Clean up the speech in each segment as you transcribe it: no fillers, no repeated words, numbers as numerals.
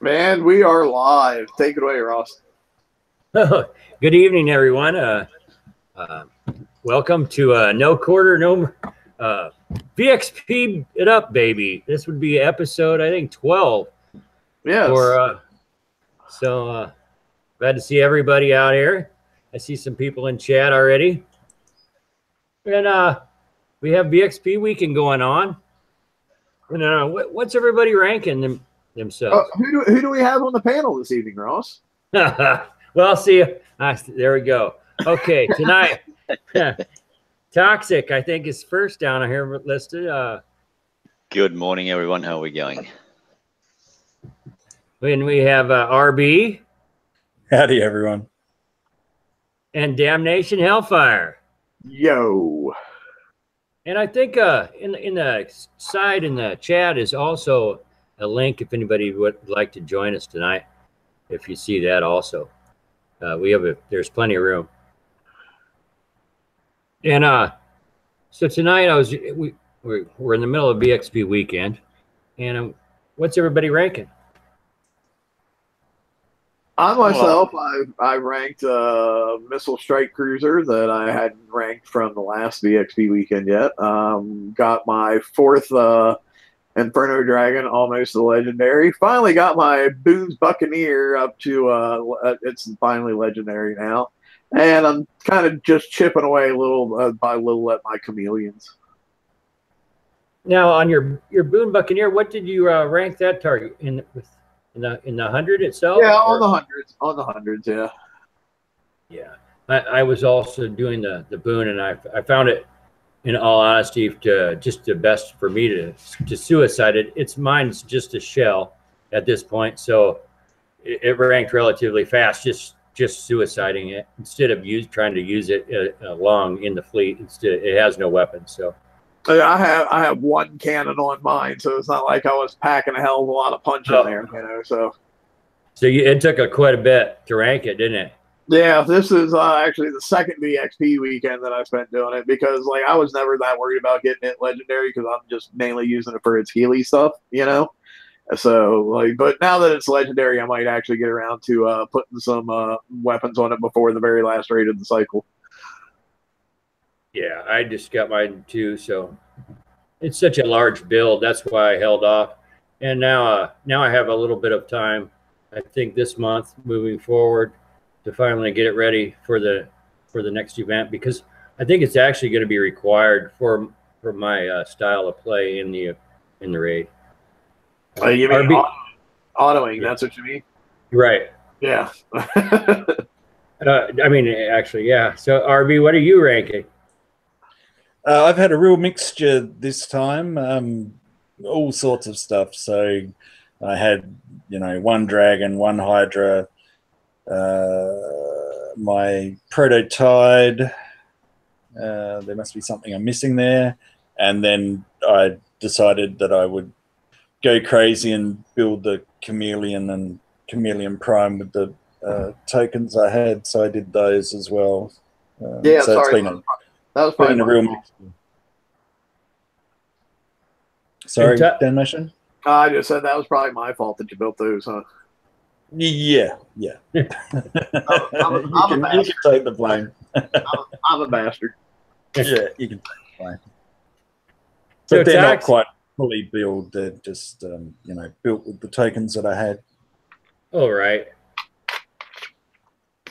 Man, we are live. Take it away, Ross. Good evening, everyone. Uh, Welcome to No Quarter, No VXP it up, baby. This would be episode, I think, 12. Yes. For glad to see everybody out here. I see some people in chat already, and we have VXP weekend going on. And what's everybody ranking themselves? Who do we have on the panel this evening, Ross? Well, see, there we go. Okay, tonight, Toxic, I think, is first down here listed. Good morning, everyone. How are we going? Then we have RB. Howdy, everyone. And Damnation-n-Hellfire. Yo. And I think in the side in the chat is also a link if anybody would like to join us tonight. If you see that also, there's plenty of room. And so tonight we're in the middle of VXP weekend, and what's everybody ranking? I myself, I ranked missile strike cruiser that I hadn't ranked from the last VXP weekend yet. Got my fourth Inferno Dragon, almost a legendary. Finally got my Boone's Buccaneer up to it's finally legendary now. And I'm kind of just chipping away little by little at my chameleons. Now, on your Boone Buccaneer, what did you rank that target in the 100 itself? Yeah, on the hundreds, yeah. Yeah, I was also doing the Boone, and I found it, in all honesty, just the best for me to suicide it. Mine's just a shell at this point, so it ranked relatively fast. Just suiciding it instead of trying to use it long in the fleet. Instead, it has no weapon. So I have one cannon on mine, so it's not like I was packing a hell of a lot of punch in there, you know. So it took quite a bit to rank it, didn't it? Yeah, this is actually the second VXP weekend that I spent doing it because like I was never that worried about getting it legendary because I'm just mainly using it for its Healy stuff, you know. So, like, but now that it's legendary, I might actually get around to putting some weapons on it before the very last raid of the cycle. Yeah, I just got mine too, so it's such a large build. That's why I held off. And now I have a little bit of time, I think this month moving forward, to finally get it ready for the next event, because I think it's actually going to be required for my style of play in the raid. You mean autoing? That's what you mean, right? Yeah. I mean, actually, yeah. So, RB, what are you ranking? I've had a real mixture this time, all sorts of stuff. So, I had, one dragon, one hydra, my prototide. There must be something I'm missing there, and then I decided that I would go crazy and build the chameleon and chameleon prime with the tokens I had, so I did those as well. Yeah, so sorry, that was probably a real mix. Sorry, Damnation? I just said that was probably my fault that you built those, huh? Yeah. I'm you can take the blame. I'm a bastard. Yeah, you can take the blame. But they're not quite fully built. They're just, built with the tokens that I had. Oh, right.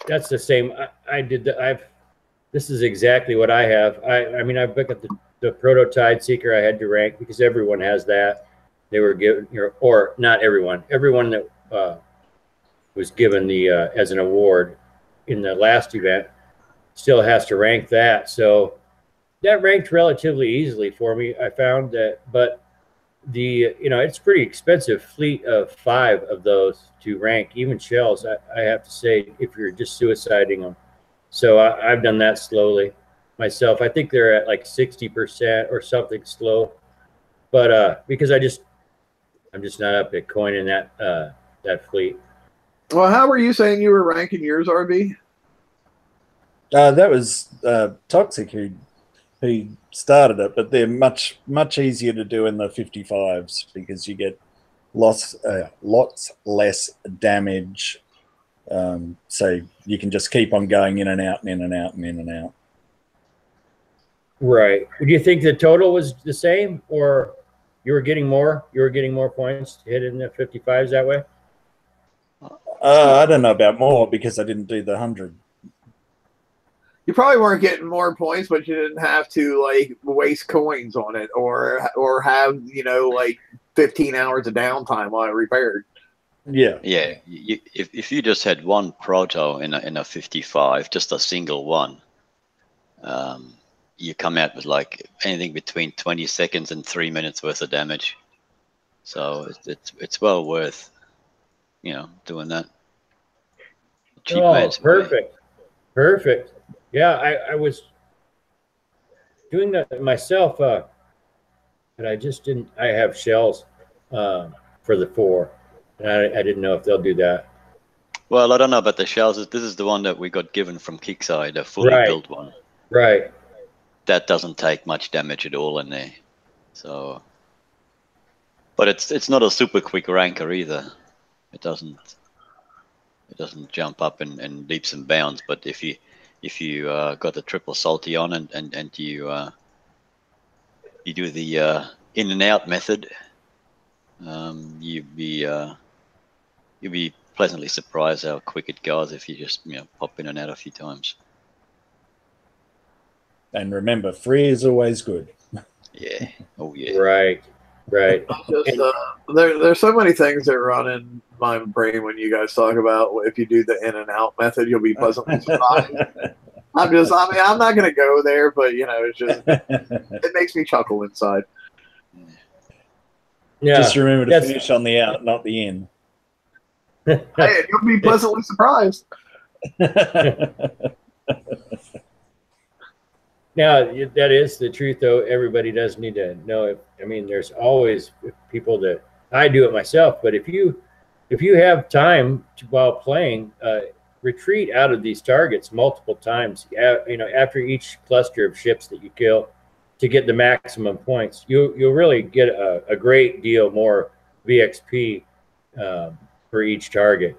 That's the same. I did this is exactly what I have. I mean, I've got the Prototide Seeker I had to rank because everyone has that. They were given, or not everyone. Everyone that was given the as an award in the last event still has to rank that. So that ranked relatively easily for me. I found that, but it's pretty expensive fleet of 5 of those to rank, even shells. I have to say, if you're just suiciding them. So I've done that slowly myself. I think they're at like 60% or something slow, but because I'm just not up at coining that fleet. Well, how were you saying you were ranking yours, RB? That was Toxic who started it, but they're much easier to do in the 55s because you get lots less damage. So you can just keep on going in and out and in and out and in and out. Right. Do you think the total was the same, or you were getting more? You were getting more points to hit in the 55s that way? I don't know about more because I didn't do the 100. You probably weren't getting more points, but you didn't have to like waste coins on it or have, you know, like 15 hours of downtime while it repaired. Yeah. Yeah. If you just had one proto in a 55, just a single one, you come out with like anything between 20 seconds and 3 minutes worth of damage. So it's well worth, you know, doing that. Cheap man's perfect. Perfect. Yeah, I was doing that myself, but I just didn't. I have shells for the 4, and I didn't know if they'll do that. Well, I don't know about the shells. This is the one that we got given from Kickside, a fully built one. Right. That doesn't take much damage at all in there. So, but it's not a super quick ranker either. It doesn't jump up in leaps and bounds. But if you got the triple salty on and you do the in and out method, you'll be pleasantly surprised how quick it goes if you just pop in and out a few times. And remember, free is always good. Yeah. Oh yeah. Right. Just there's so many things that run in my brain when you guys talk about if you do the in and out method, you'll be pleasantly surprised. I'm not going to go there, but you know, it's just it makes me chuckle inside. Yeah. Just remember to finish on the out, not the in. Hey, you'll be pleasantly surprised. Now, that is the truth, though. Everybody does need to know. There's always people that I do it myself, but if you have time while playing, retreat out of these targets multiple times. After each cluster of ships that you kill, to get the maximum points, you'll really get a great deal more VXP for each target.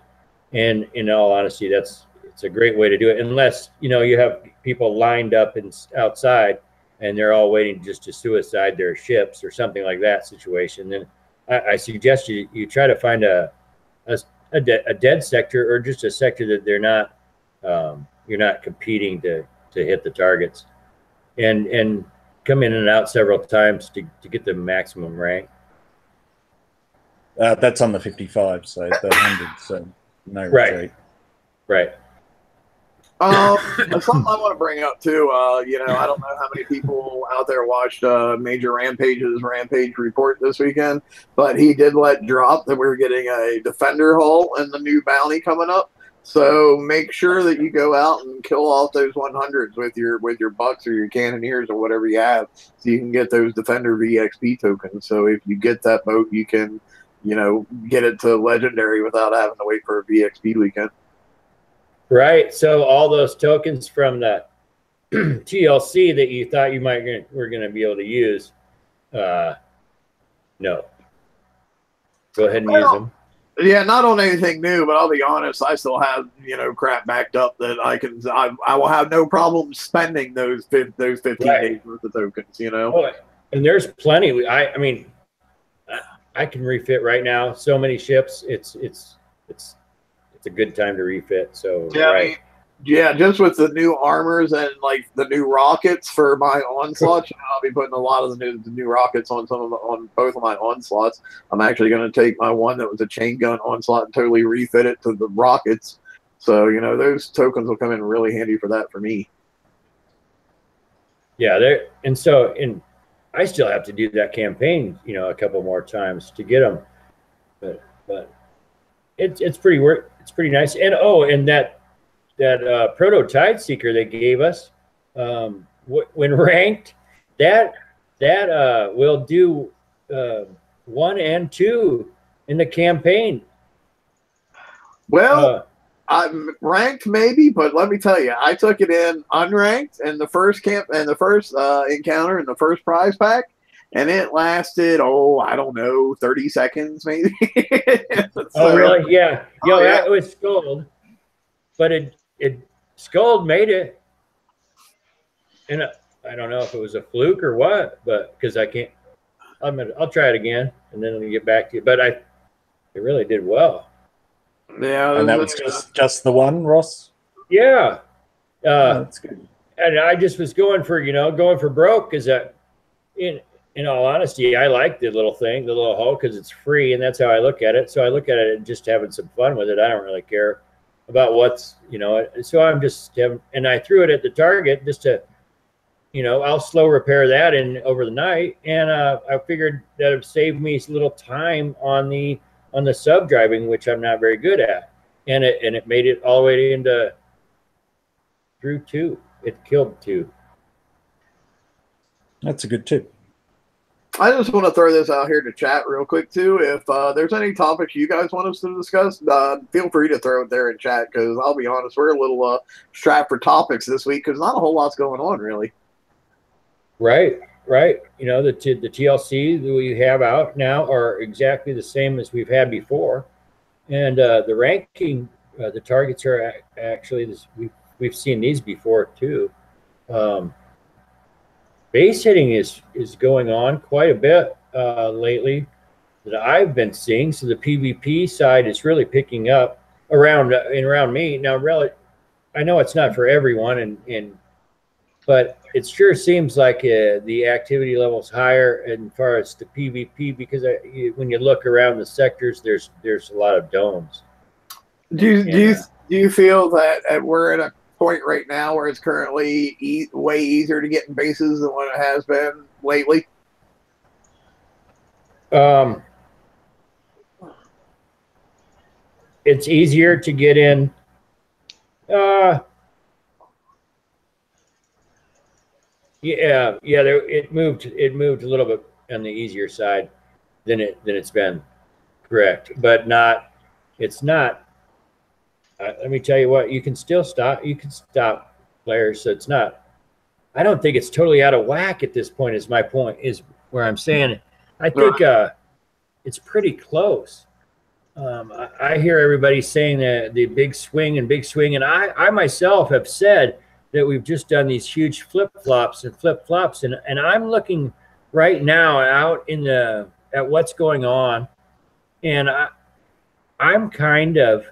And in all honesty, it's a great way to do it, unless you have people lined up outside and they're all waiting just to suicide their ships or something like that situation. Then I suggest you try to find a dead sector, or just a sector that they're not you're not competing to hit the targets, and come in and out several times to get the maximum rank. That's on the 55, so the 100, so no retreat. Right. Something I want to bring up too. I don't know how many people out there watched Major Rampage's Rampage report this weekend, but he did let drop that we're getting a Defender hull and the new bounty coming up. So make sure that you go out and kill off those 100s with your bucks or your cannoneers or whatever you have, so you can get those Defender VXP tokens. So if you get that boat, you can, get it to Legendary without having to wait for a VXP weekend. Right. So all those tokens from the TLC that you thought you were going to be able to use, no. Go ahead and use them. Yeah, not on anything new, but I'll be honest, I still have, crap backed up that I will have no problem spending those 15 days worth of tokens, Oh, and there's plenty. I can refit right now so many ships. It's a good time to refit. So yeah, just with the new armors and like the new rockets for my onslaughts, I'll be putting a lot of the new rockets on on both of my onslaughts. I'm actually going to take my one that was a chain gun onslaught and totally refit it to the rockets. So those tokens will come in really handy for that for me. Yeah, I still have to do that campaign, a couple more times to get them, but it's pretty work. It's pretty nice. And that Proto Tide Seeker they gave us, when ranked, that will do 1 and 2 in the campaign. Well, I'm ranked maybe, but let me tell you, I took it in unranked in the first encounter in the first prize pack, and it lasted, I don't know, 30 seconds maybe. Oh, really? Yeah. Oh, yeah. It was Scold, but Scold made it, and I don't know if it was a fluke or what, but because I can't, I'll try it again and then I'll get back to you. But it really did well. Yeah, And that was just the one, Ross? Yeah. That's good. And I just was going for broke, because in all honesty, I like the little thing, the little hoe, because it's free, and that's how I look at it. So I look at it and just having some fun with it. I don't really care about what's, so I'm just and I threw it at the target just to, I'll slow repair that over the night, and I figured that would save me a little time on the sub driving, which I'm not very good at, and it made it all the way into through 2. It killed 2. That's a good tip. I just want to throw this out here to chat real quick too. If there's any topics you guys want us to discuss, feel free to throw it there in chat, because I'll be honest, we're a little strapped for topics this week because not a whole lot's going on really. Right. The TLC that we have out now are exactly the same as we've had before, and the ranking, the targets are actually this. We've seen these before too. Base hitting is going on quite a bit lately that I've been seeing. So the PvP side is really picking up around me now. Really, I know it's not for everyone, but it sure seems like the activity level's higher as far as the PvP, because when you look around the sectors, there's a lot of domes. Do you feel that we're at a point right now where it's currently way easier to get in bases than what it has been lately? It's easier to get in. It moved a little bit on the easier side than it's been, correct, but not. It's not. Let me tell you what, you can still stop. You can stop players, so it's not. I don't think it's totally out of whack at this point. Is my point, is where I'm saying. I think it's pretty close. I hear everybody saying that the big swing, and I myself have said that we've just done these huge flip-flops, and I'm looking right now out at what's going on, and I'm kind of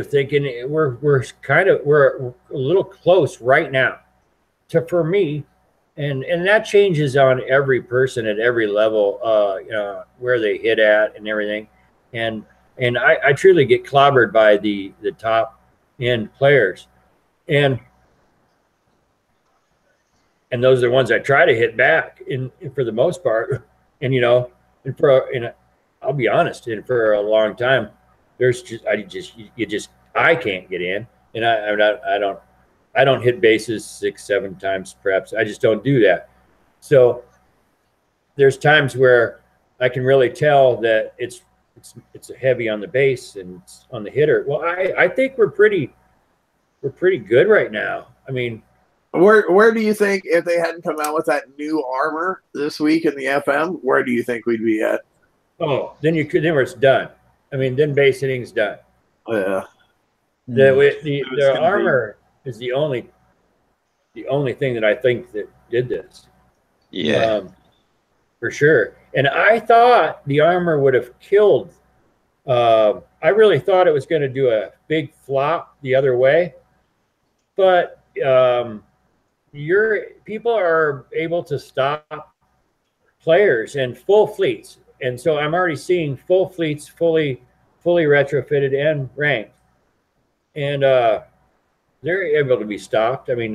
thinking we're a little close right now for me, and that changes on every person at every level, where they hit at and everything, and I truly get clobbered by the top end players, and those are the ones I try to hit back for the most part, and I'll be honest, and for a long time, I can't get in, and I don't hit bases 6-7 times perhaps. I just don't do that. So there's times where I can really tell that it's heavy on the base and it's on the hitter. Well, I think we're pretty good right now. I mean, where do you think, if they hadn't come out with that new armor this week in the FM, where do you think we'd be at? Oh, then it's done. I mean, then base hitting's done. Yeah. The armor is the only thing that I think that did this. Yeah. For sure. And I thought the armor would have killed. I really thought it was going to do a big flop the other way, but people are able to stop players and full fleets, and so I'm already seeing full fleets, fully retrofitted and ranked, and they're able to be stopped. I mean,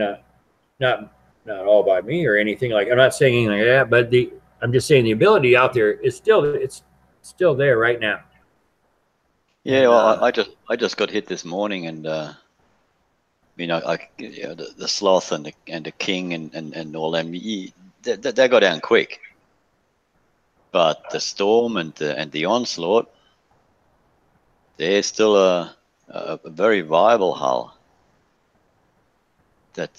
not all by me or anything like. I'm not saying anything like that, but I'm just saying the ability out there is still there right now. Yeah, well, I just got hit this morning, and the sloth and the king and all them, they go down quick. But the storm and the onslaught, they're still a very viable hull. That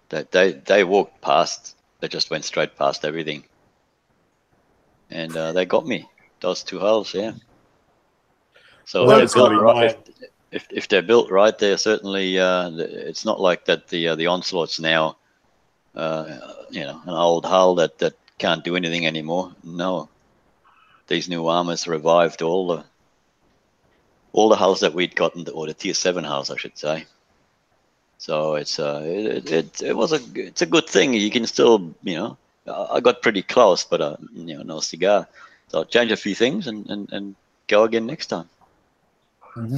that they walked past they just went straight past everything, and they got me. Those 2 hulls, yeah. So Well, if, that's they're gonna built be right, if they're built right, they're certainly. It's not like that. The Onslaught's now, you know, an old hull that can't do anything anymore. No, these new armors revived all the hulls that we'd gotten, or the tier 7 hulls, I should say. So it's it's a good thing. You can still, you know, I got pretty close, but you know, no cigar. So I'll change a few things and go again next time. Mm-hmm.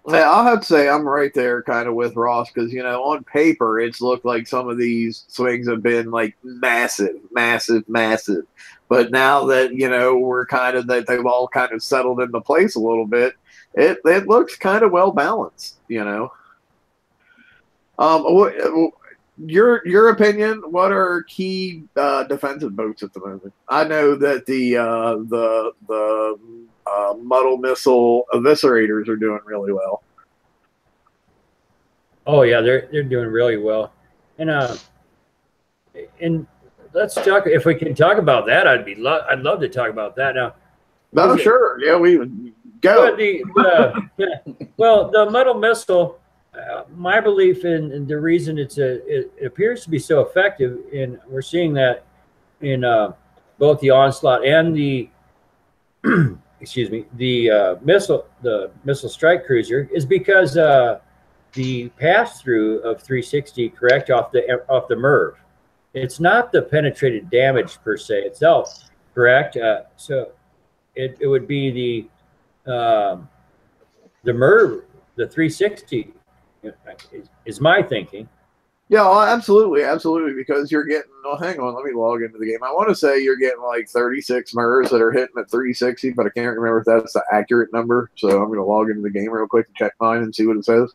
Yeah, I'll have to say I'm right there kind of with Ross because, you know, on paper, it's looked like some of these swings have been like massive, massive, massive. But now that, you know, we're kind of that they've all kind of settled into place a little bit, it looks kind of well balanced, you know. Your opinion, what are key defensive boats at the moment? I know that the muddle missile eviscerators are doing really well. Oh yeah, they're doing really well, and let's talk. If we can talk about that, I'd love to talk about that now. No, sure, yeah, we go. Well, the muddle missile. My belief in the reason it appears to be so effective, and we're seeing that in both the Onslaught and the excuse me, the missile strike cruiser, is because the pass through of 360 correct off the MERV. It's not the penetrated damage per se itself, correct? So it would be the MERV, the 360 is my thinking. Yeah, well, absolutely, because you're getting. Oh, hang on, let me log into the game. I want to say you're getting like 36 MERS that are hitting at 360, but I can't remember if that's the accurate number. So I'm going to log into the game real quick and check mine and see what it says.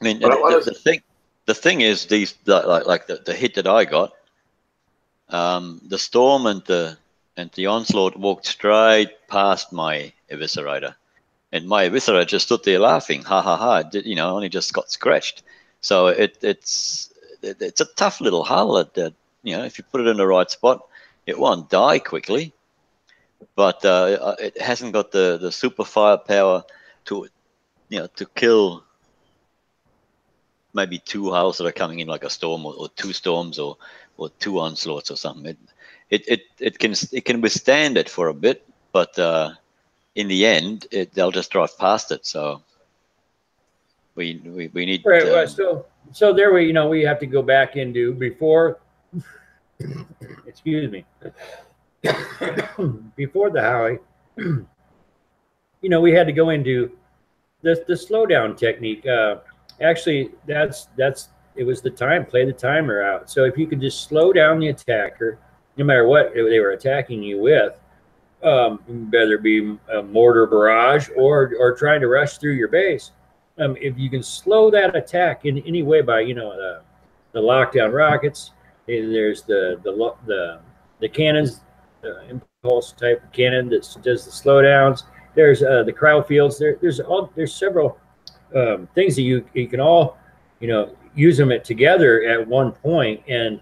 I mean, the thing is, these like the hit that I got, the Storm and the Onslaught walked straight past my eviscerator. And my eviscerator just stood there laughing, ha ha ha! You know, only just got scratched. So it's a tough little hull that you know, if you put it in the right spot, it won't die quickly, but it hasn't got the super firepower to, you know, to kill maybe 2 hulls that are coming in like a storm, or 2 storms, or 2 onslaughts or something. It can withstand it for a bit, but in the end, they'll just drive past it. So we need. Right. So there we have to go back into before. Excuse me. Before the Howie, we had to go into the slowdown technique. Actually, it was the time. Play the timer out. So if you could just slow down the attacker, no matter what they were attacking you with. Whether it be a mortar barrage or trying to rush through your base, if you can slow that attack in any way by the lockdown rockets, there's the cannons, impulse type of cannon that does the slowdowns. There's the crowd fields. There's several things that you can all use them together at one point, and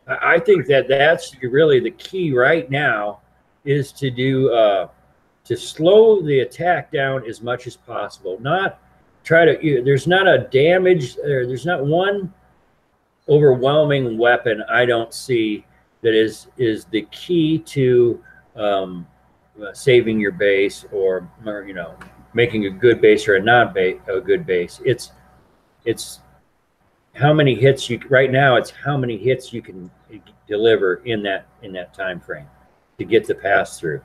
I think that's really the key right now. Is to do to slow the attack down as much as possible. Not try to. There's not a damage. There's not one overwhelming weapon I don't see that is the key to saving your base or making a good base or a good base. It's how many hits you right now. It's how many hits you can deliver in that time frame to get the pass through.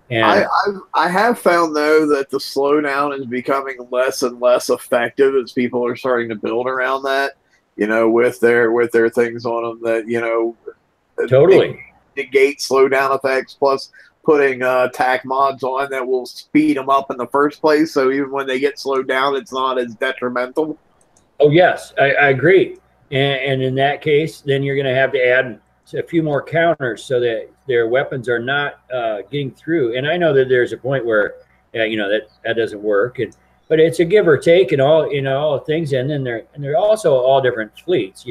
And I have found though that the slowdown is becoming less and less effective as people are starting to build around that, with their things on them that totally negate slowdown effects, plus putting tack mods on that will speed them up in the first place. So even when they get slowed down, it's not as detrimental. Oh yes, I agree. And in that case, then you're going to have to add a few more counters so that their weapons are not getting through. And I know that there's a point where that doesn't work, but it's a give or take and all the things. And then they're also all different fleets.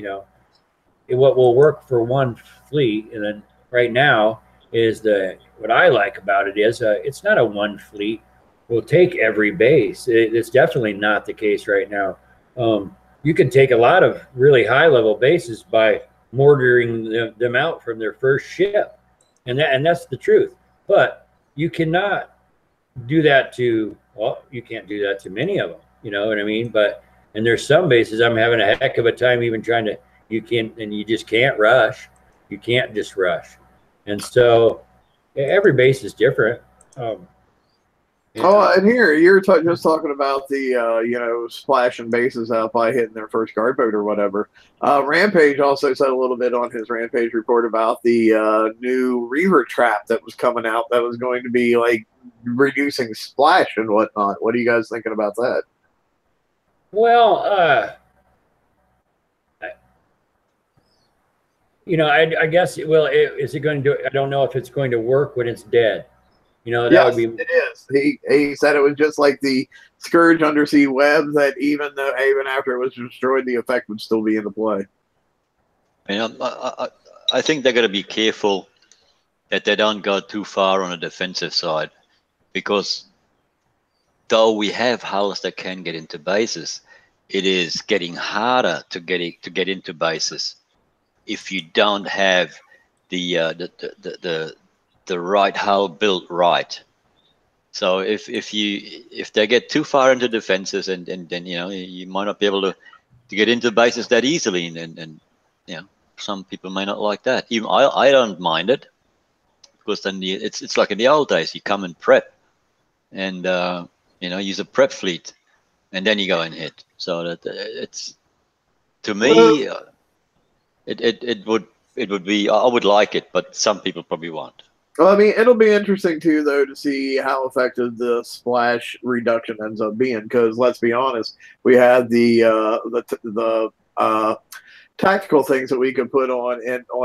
what will work for one fleet, and then right now is what I like about it is it's not a one fleet will take every base. It's definitely not the case right now. You can take a lot of really high level bases by mortaring them out from their first ship, and that's the truth. But you cannot do that to, well, you can't do that to many of them. You know what I mean? But and there's some bases I'm having a heck of a time even trying to. You just can't rush. You can't just rush, and so every base is different. Oh, and here you're just talking about the you know, splashing bases out by hitting their first guard boat or whatever. Rampage also said a little bit on his Rampage report about the new Reaver trap that was coming out that was going to be like reducing splash and whatnot. What are you guys thinking about that? Well, you know, I guess is it going to? I don't know if it's going to work when it's dead. You know, that yes, would be. It is. He said it was just like the Scourge undersea web that even after it was destroyed, the effect would still be in the play. You know, I think they're going to be careful that they don't go too far on the defensive side, because though we have hulls that can get into bases, it is getting harder to get into bases if you don't have the right hull built right. So if they get too far into defenses, and then you know, you might not be able to get into bases that easily, and you know, some people may not like that. Even I don't mind it, because then it's like in the old days, you come and prep, and you know, use a prep fleet, and then you go and hit. So that it's, to me, it would be, I would like it, but some people probably won't. Well, I mean, it'll be interesting too, though, to see how effective the splash reduction ends up being. Because let's be honest, we had the tactical things that we could put on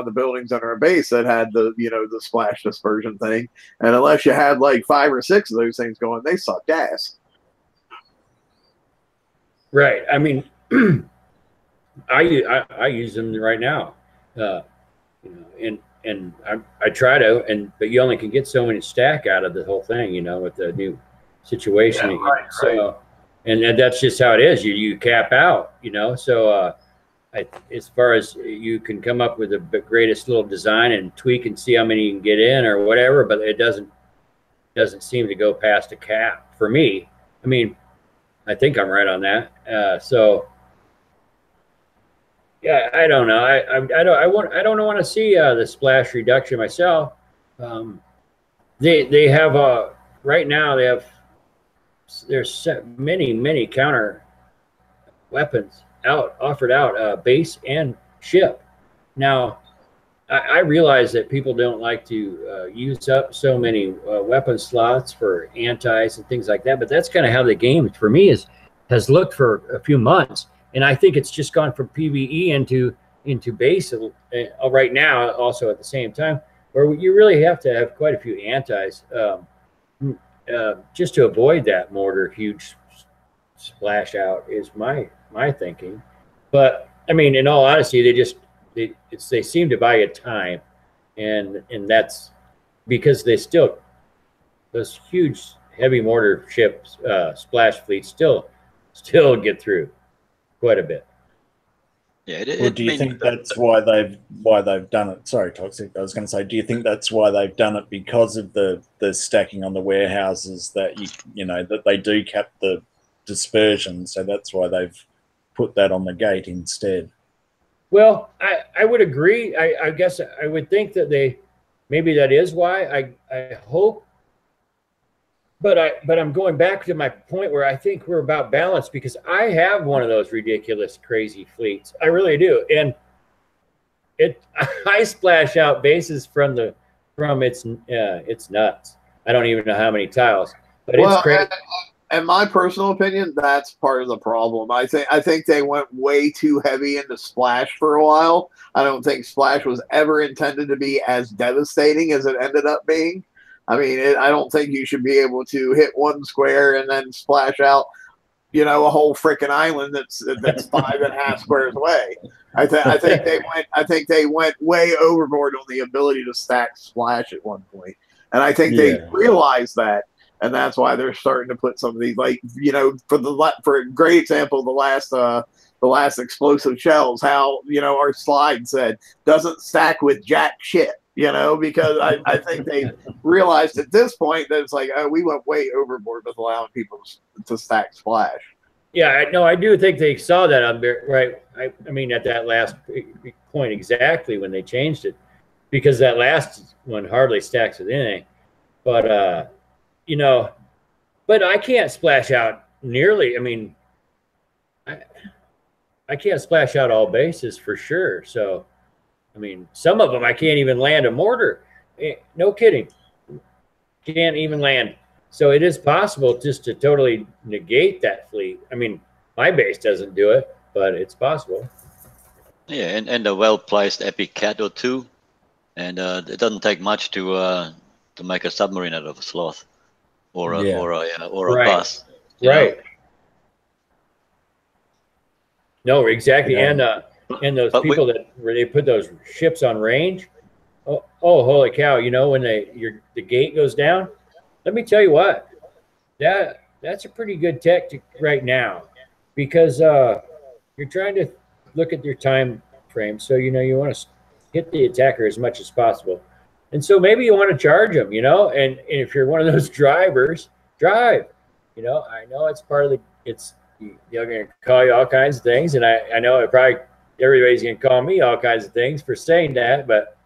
the buildings on our base that had the, you know, the splash dispersion thing, and unless you had like 5 or 6 of those things going, they sucked ass. Right. I mean, I use them right now, you know, and I try to, but you only can get so many stack out of the whole thing, you know, with the new situation. Yeah, right, so, right. And that's just how it is. You cap out, you know. So as far as you can come up with the greatest little design and tweak and see how many you can get in or whatever, but it doesn't seem to go past a cap for me. I mean, I think I'm right on that. So. Yeah, I don't know. I don't want to see the splash reduction myself. They have right now there's many counter weapons offered out, base and ship. Now I realize that people don't like to use up so many weapon slots for antis and things like that, but that's kind of how the game for me has looked for a few months. And I think it's just gone from PvE into base right now, also at the same time, where you really have to have quite a few antis just to avoid that mortar huge splash out is my thinking. But I mean, in all honesty, they seem to buy you time, and that's because those huge heavy mortar ships splash fleets still get through quite a bit. Yeah. Or do you think that's why they've done it? Sorry, Toxic. I was going to say, do you think that's why they've done it, because of the stacking on the warehouses, that you know that they do cap the dispersion, so that's why they've put that on the gate instead? Well, I would agree. I guess I would think that maybe that is why. I hope. But I'm going back to my point where I think we're about balanced, because I have one of those ridiculous, crazy fleets. I really do, and I splash out bases from its nuts. I don't even know how many tiles, but it's crazy. In my personal opinion, that's part of the problem. I think they went way too heavy into splash for a while. I don't think splash was ever intended to be as devastating as it ended up being. I mean, I don't think you should be able to hit one square and then splash out you know, a whole freaking island that's 5.5 squares away. I think they went way overboard on the ability to stack splash at one point, and I think they realized that, and that's why they're starting to put some of these, like, you know, for a great example, the last explosive shells, how, you know, our slide said doesn't stack with jack shit. You know, because I think they realized at this point that it's like, oh, we went way overboard with allowing people to stack splash. Yeah, no, I do think they saw that on right. I mean, at that last point exactly when they changed it, because that last one hardly stacks with anything. But you know, but I can't splash out nearly. I mean, I can't splash out all bases for sure. So. I mean, some of them I can't even land a mortar. No kidding. Can't even land. So it is possible just to totally negate that fleet. I mean, my base doesn't do it, but it's possible. Yeah, and a well-placed epic cat or two, and it doesn't take much to make a submarine out of a sloth, or a bus. Right. No, exactly. Yeah. And those people where they put those ships on range. Oh, holy cow! You know, when the gate goes down, let me tell you what, that's a pretty good tactic right now, because you're trying to look at your time frame. So, you know, you want to hit the attacker as much as possible, and so maybe you want to charge them. You know, and if you're one of those drivers, drive. You know, I know it's part of they're going to call you all kinds of things, and I know everybody's going to call me all kinds of things for saying that, but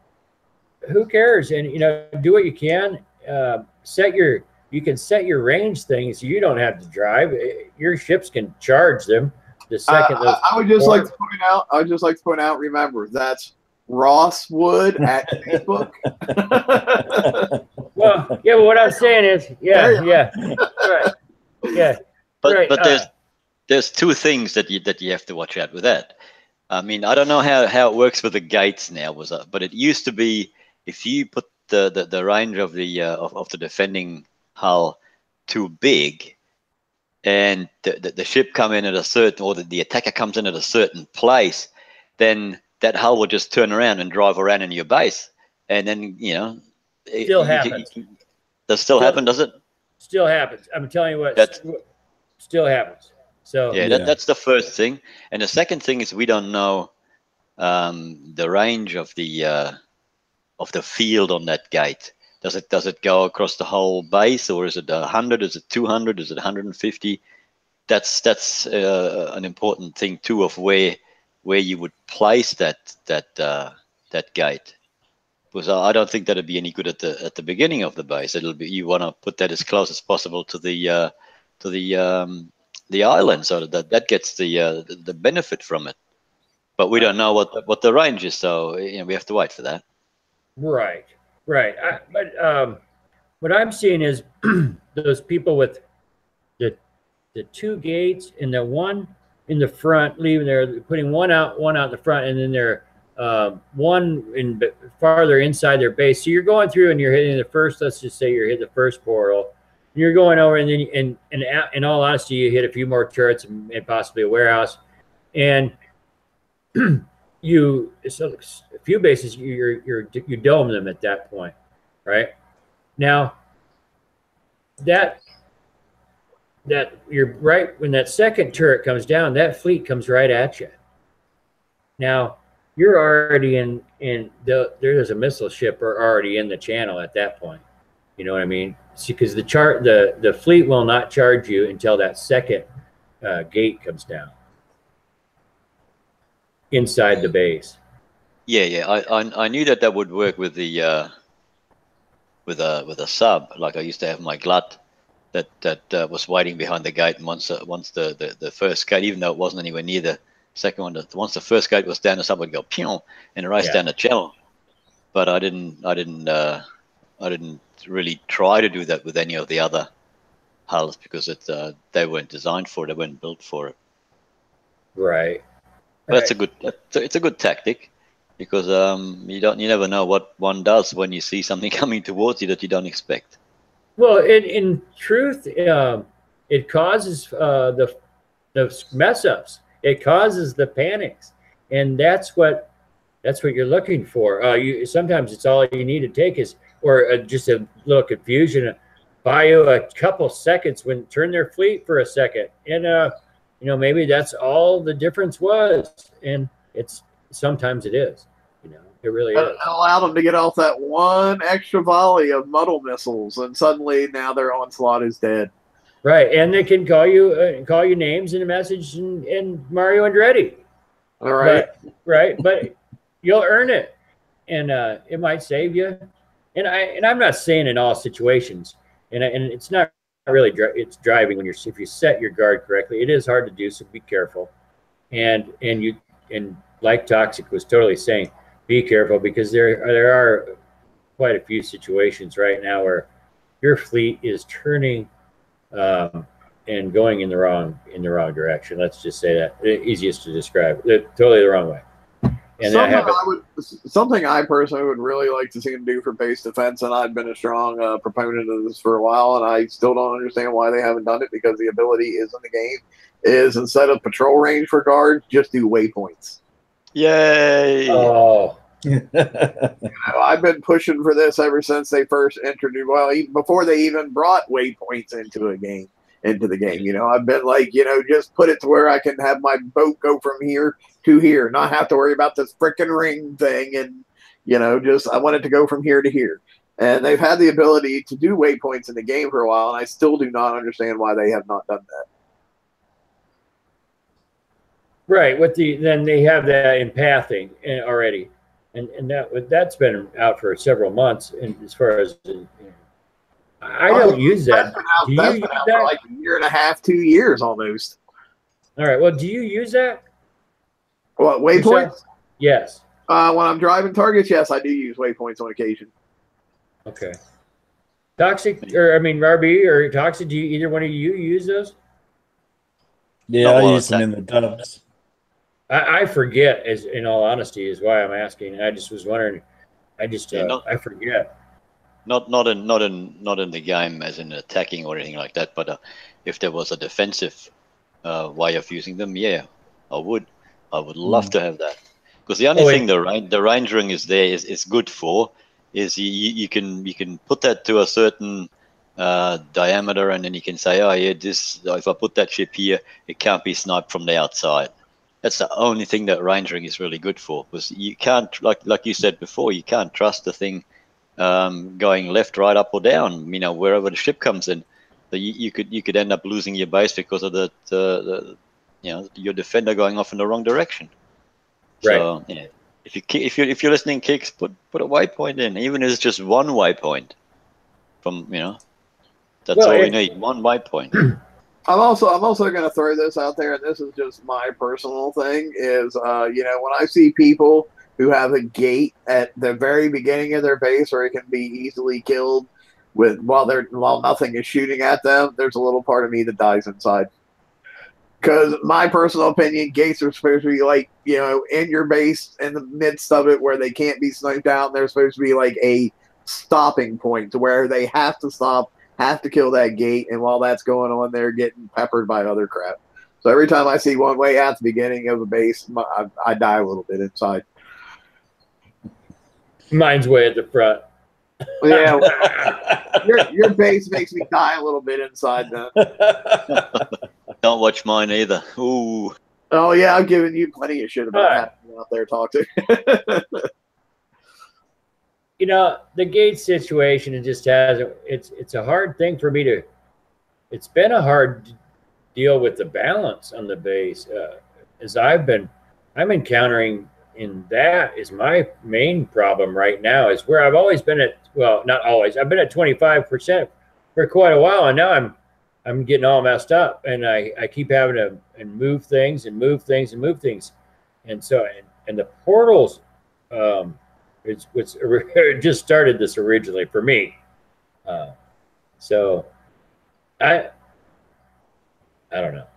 who cares? And, you know, do what you can. You can set your range things so you don't have to drive. Your ships can charge them the second. I would just like to point out. Remember, that's Ross Wood at Facebook. Well, yeah, but what I'm saying is, right, yeah. But there's two things that you have to watch out with that. I mean, I don't know how it works with the gates now, but it used to be if you put the range of the defending hull too big, and the ship come in at a certain, or the attacker comes in at a certain place, then that hull will just turn around and drive around in your base, and then, you know, still happens. Does still happen? Does it? Still happens. I'm telling you what. Still happens. So yeah, that's the first thing, and the second thing is we don't know the range of the field on that gate. Does it go across the whole base, or is it 100? Is it 200? Is it 150? That's an important thing too, of where you would place that gate, because I don't think that'd be any good at the beginning of the base. It'll be, you want to put that as close as possible to the island, so that gets the benefit from it. But we don't know what the range is, so, you know, we have to wait for that. Right. But what I'm seeing is those people with the two gates and the one in the front, leaving there, putting one out in the front, and then they're one farther inside their base. So you're going through and you're hitting the first. Let's just say you're hitting the first portal. You're going over, and then in all honesty, you hit a few more turrets and possibly a warehouse, and a few bases you dome them at that point, right? Now that you're right, when that second turret comes down, that fleet comes right at you. Now you're already there's a missile ship already in the channel at that point. You know what I mean? Because the fleet will not charge you until that second gate comes down inside the base. Yeah. I knew that would work with the with a sub. Like I used to have my glut that was waiting behind the gate, and once the first gate, even though it wasn't anywhere near the second one, once the first gate was down, the sub would go pew and race down the channel. But I didn't really try to do that with any of the other hulls, because they weren't designed for it. They weren't built for it. Right. But it's a good tactic, because you never know what one does when you see something coming towards you that you don't expect. Well, in truth, it causes mess ups. It causes the panics, and that's what you're looking for. Sometimes it's all you need to take is, or just a little confusion, buy you a couple seconds when turn their fleet for a second, and maybe that's all the difference was, and it's sometimes it is, it really is. Allow them to get off that one extra volley of muddle missiles, and suddenly now their onslaught is dead. Right, and they can call you names in a message and Mario Andretti. All right, but you'll earn it, and it might save you. And I'm not saying in all situations, and it's not really it's driving when if you set your guard correctly, it is hard to do, so be careful. And like Toxic was totally saying, be careful, because there are quite a few situations right now where your fleet is turning and going in the wrong direction. Let's just say that. The easiest to describe. Totally the wrong way. And something I personally would really like to see him do for base defense, and I've been a strong proponent of this for a while, and I still don't understand why they haven't done it, because the ability is in the game, is instead of patrol range for guards, just do waypoints. Yay! Oh. I've been pushing for this ever since they first introduced, even before they even brought waypoints into the game. I've been like, just put it to where I can have my boat go from here to here, not have to worry about this freaking ring thing, and I want it to go from here to here. And they've had the ability to do waypoints in the game for a while, and I still do not understand why they have not done that. Right. Then they have that in pathing already, and that's been out for several months. And as far as I don't use that. Do you use that for like a year and a half, 2 years almost? All right. Well, do you use that? What, waypoints? Yes. When I'm driving targets, yes, I do use waypoints on occasion. Okay. RB or Toxic, do either one of you use those? Yeah, I use them in the dubs. I forget, in all honesty, is why I'm asking. I just was wondering. I forget. Not in the game as in attacking or anything like that. But if there was a defensive way of using them, yeah, I would love to have that. Because the only thing the range ring is good for is you can put that to a certain diameter, and then you can say, oh yeah, if I put that ship here, it can't be sniped from the outside. That's the only thing that range ring is really good for, because you can't, like you said before, you can't trust the thing going left, right, up, or down. Wherever the ship comes in, so you could end up losing your base because of your defender going off in the wrong direction. Right. So yeah, if you're listening, Kicks, put a waypoint in, even if it's just one waypoint. That's all we need, one waypoint. I'm also going to throw this out there, and this is just my personal thing, is, when I see people who have a gate at the very beginning of their base where it can be easily killed while nothing is shooting at them, there's a little part of me that dies inside. Because my personal opinion, gates are supposed to be like, in your base, in the midst of it, where they can't be sniped out, and they're supposed to be like a stopping point to where they have to stop, have to kill that gate, and while that's going on, they're getting peppered by other crap. So every time I see one way at the beginning of a base, I die a little bit inside. Mine's way at the front. Yeah, your base makes me die a little bit inside then. Don't watch mine either. Ooh. Oh yeah, I've given you plenty of shit about happening out there. Talk to. The gate situation, it just hasn't. It's a hard thing for me to. It's been a hard deal with the balance on the base, as I'm encountering. And that is my main problem right now, is where I've always been at. Well, not always. I've been at 25% for quite a while, and now I'm getting all messed up, and I keep having to move things, and so and the portals, it's just started this originally for me, so I don't know.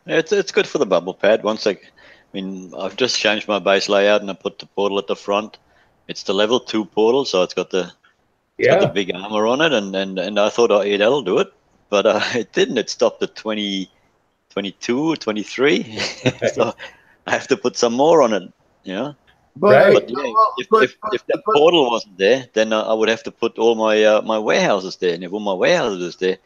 It's good for the bubble pad. I've just changed my base layout and I put the portal at the front. It's the level 2 portal, so it's got the big armor on it, and I thought, that'll do it, but it didn't. It stopped at 25% 22, 23. So I have to put some more on it, you know. But, But yeah, if that portal wasn't there, then I would have to put all my my warehouses there. And if all my warehouses are there,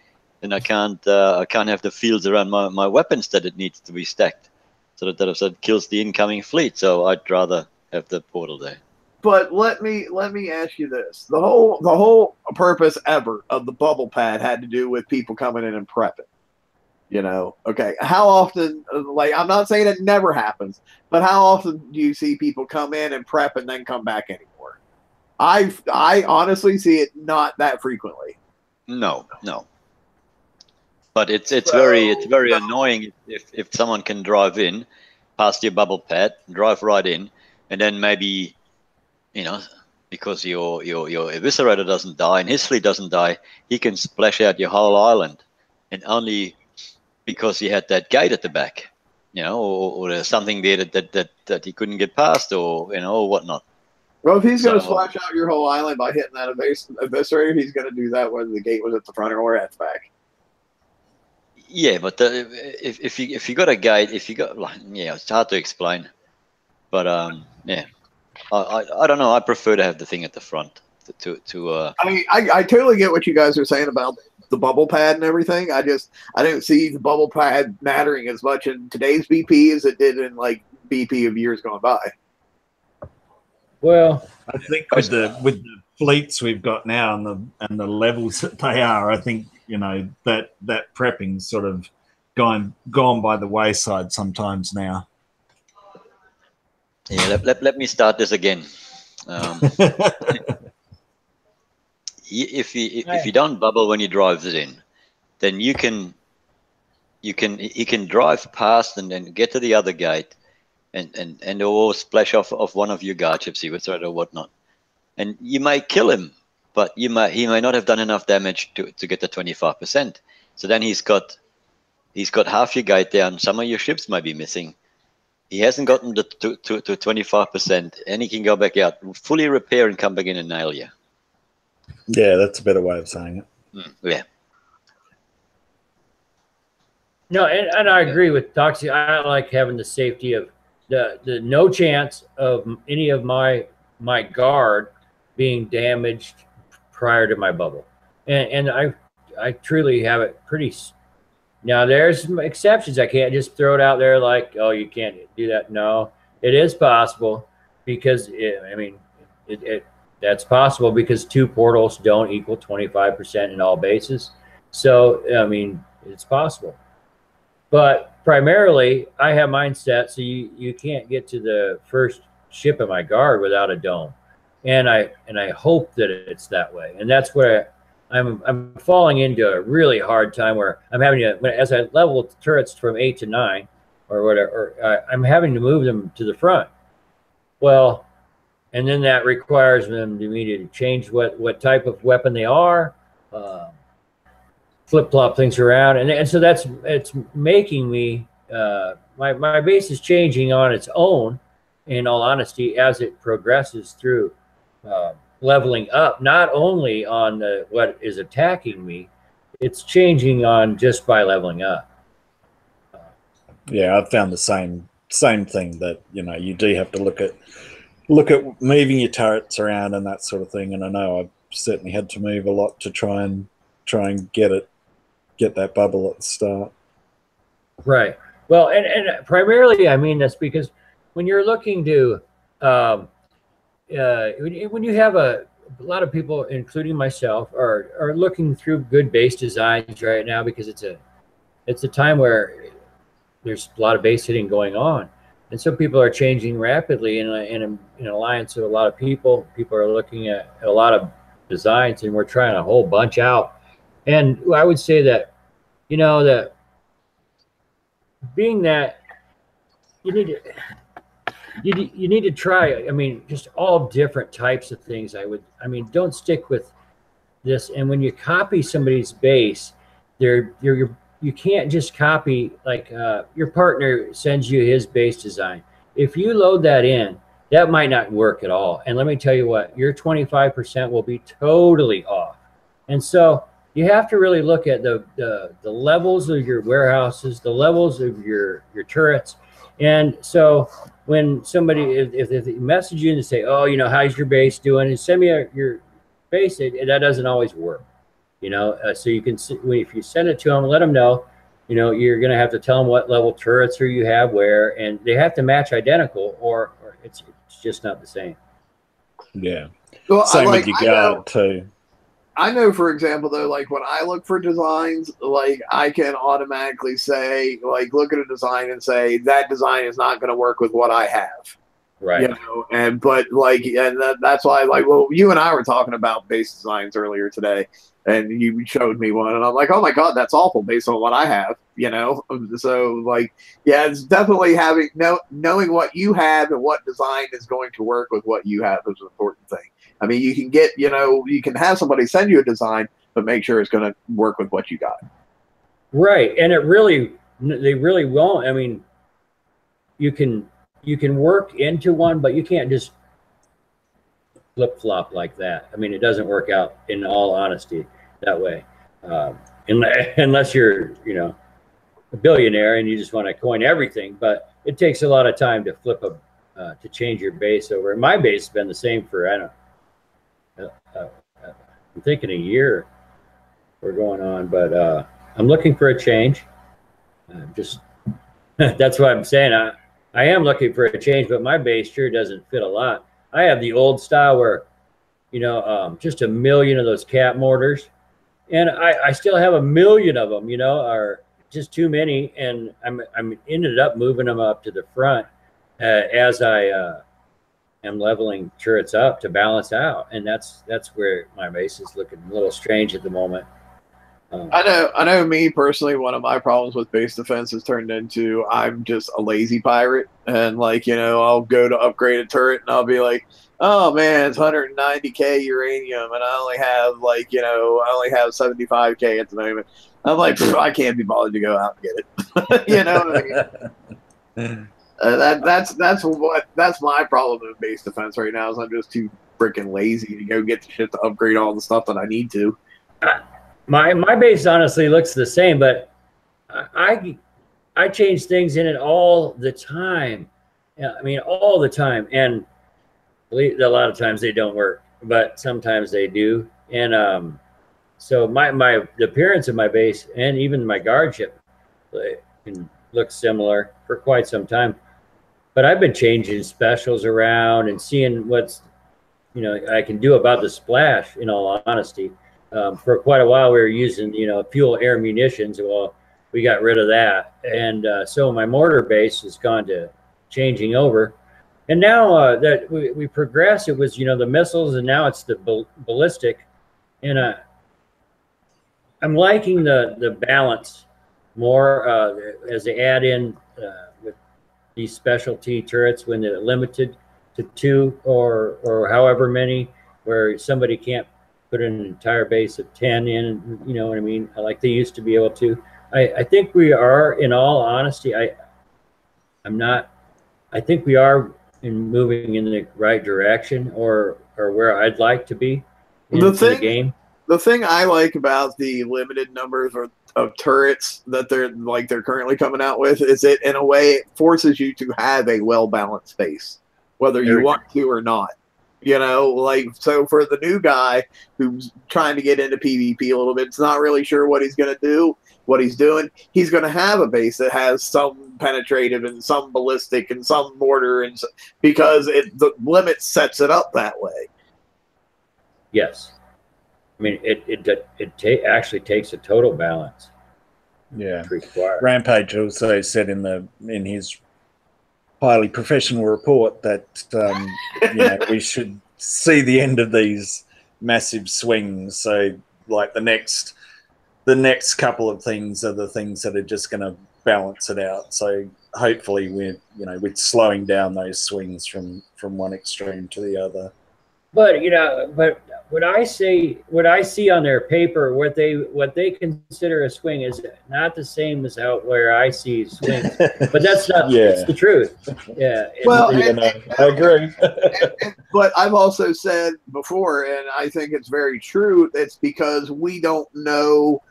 then I can't have the fields around my weapons that it needs to be stacked, so that it kills the incoming fleet. So I'd rather have the portal there. But let me ask you this: the whole purpose ever of the bubble pad had to do with people coming in and prepping. You know, okay. How often? Like, I'm not saying it never happens, but how often do you see people come in and prep and then come back anymore? I honestly see it not that frequently. No. But it's very annoying if someone can drive in past your bubble pad, drive right in, and then maybe, you know, because your eviscerator doesn't die and his fleet doesn't die, he can splash out your whole island, and only because he had that gate at the back, you know, or there's something there that he couldn't get past, or, you know, or whatnot. Well, if he's going to splash out your whole island by hitting that eviscerator, he's going to do that whether the gate was at the front or at the back. Yeah, but if you got a gate, if you got, like, yeah, it's hard to explain, but yeah, I don't know. I prefer to have the thing at the front. I mean, I totally get what you guys are saying about the bubble pad and everything. I don't see the bubble pad mattering as much in today's BP as it did in like BP of years gone by. Well, I think with the fleets we've got now and the levels that they are, I think, you know, that prepping's sort of gone by the wayside sometimes now. Yeah, let me start this again. If you don't bubble when you drive it in, then you can drive past and then get to the other gate, and or splash off one of your guard ships, or whatnot, and you may kill him, but he may not have done enough damage to get to 25%. So then he's got half your gate down. Some of your ships may be missing. He hasn't gotten to 25%, and he can go back out, fully repair, and come back in and nail you. Yeah, that's a better way of saying it. Yeah. no, and I agree with Doxy. I like having the safety of the no chance of any of my guard being damaged prior to my bubble, and I truly have it pretty. Now there's some exceptions. I can't just throw it out there like, oh, you can't do that. No, it is possible, because that's possible because 2 portals don't equal 25% in all bases. So I mean, it's possible. But primarily, I have mine set so you can't get to the first ship in my guard without a dome, and I hope that it's that way. And that's where I'm falling into a really hard time where I'm having to, as I level turrets from 8 to 9 or whatever, I'm having to move them to the front. Well, and then that requires them to me to change what type of weapon they are. Flip-flop things around, and so it's making me my base is changing on its own, in all honesty, as it progresses through leveling up. Not only on what is attacking me, it's changing on just by leveling up. Yeah, I've found the same thing, that, you know, you do have to look at moving your turrets around and that sort of thing. And I know I've certainly had to move a lot to try and get that bubble at the start. Right. Well, and primarily I mean this because when you're looking to when you have a lot of people, including myself, are looking through good base designs right now, because it's a time where there's a lot of base hitting going on, and so people are changing rapidly. In alliance with a lot of people are looking at a lot of designs, and we're trying a whole bunch out. And I would say that, you know, that being that you need to try, I mean, just all different types of things. Don't stick with this. And when you copy somebody's base, you can't just copy, like your partner sends you his base design. If you load that in, that might not work at all. And let me tell you what, your 25% will be totally off. And so you have to really look at the levels of your warehouses, the levels of your turrets. And so when somebody, if they message you and they say, oh, you know, how's your base doing, and send me your base, that doesn't always work, you know. So you can, if you send it to them, let them know, you know, you're going to have to tell them what level turrets or you have where, and they have to match identical, or it's just not the same. Yeah. Well, Same with your guard too. I know, for example, though, like when I look for designs, like I can automatically say, like, look at a design and say that design is not going to work with what I have. Right. You know, and but like, and that's why, like, well, you and I were talking about base designs earlier today, and you showed me one, and I'm like, oh my god, that's awful based on what I have. You know, so like, yeah, it's definitely knowing what you have and what design is going to work with what you have is an important thing. I mean, you can get, you know, you can have somebody send you a design, but make sure it's going to work with what you got. Right, and they really won't. I mean, you can work into one, but you can't just flip flop like that. I mean, it doesn't work out, in all honesty, that way, unless you're, you know, a billionaire and you just want to coin everything. But it takes a lot of time to to change your base over. My base has been the same for, I don't know, I'm thinking a year we're going on, but I'm looking for a change. Just that's what I'm saying. I am looking for a change, but my base sure doesn't fit a lot. I have the old style where, you know, just a million of those cat mortars, and I still have a million of them, you know, are just too many, and I'm ended up moving them up to the front as I am leveling turrets up to balance out, and that's where my base is looking a little strange at the moment. I know me personally, one of my problems with base defense has turned into I'm just a lazy pirate, and like, you know, I'll go to upgrade a turret and I'll be like, oh man, it's 190k uranium and I only have, like, you know, I only have 75k at the moment. I'm like, I can't be bothered to go out and get it. You know what I mean? That's my problem in base defense right now is I'm just too freaking lazy to go get the shit to upgrade all the stuff that I need to. My base honestly looks the same, but I change things in it all the time. Yeah, I mean, all the time, and a lot of times they don't work, but sometimes they do. And so the appearance of my base and even my guard ship can look similar for quite some time. But I've been changing specials around and seeing what's, you know, I can do about the splash. In all honesty. For quite a while, we were using, you know, fuel air munitions. Well, we got rid of that, and so my mortar base has gone to changing over. And now that we progress, it was, you know, the missiles, and now it's the ballistic. And I'm liking the balance more as they add in with these specialty turrets when they're limited to 2 or however many, where somebody can't put an entire base of 10 in, you know what I mean? Like they used to be able to. I think we are, in all honesty, I think we are moving in the right direction, or where I'd like to be in the game. The thing I like about the limited numbers of turrets that they're currently coming out with is it, in a way, it forces you to have a well-balanced base, whether you want to or not. You know, like, so for the new guy who's trying to get into PvP a little bit, it's not really sure what he's going to do, what he's doing. He's going to have a base that has some penetrative and some ballistic and some mortar, and because the limit sets it up that way. Yes, I mean actually takes a total balance. Yeah, Rampage also said in his highly professional report that you know, we should see the end of these massive swings. So like the next couple of things are the things that are just going to balance it out. So hopefully we're slowing down those swings from one extreme to the other. But you know, but what I see on their paper, what they consider a swing is not the same as how where I see swings. But that's not. Yeah. It's the truth. Yeah. Well, I agree. but I've also said before, and I think it's very true. It's because we don't know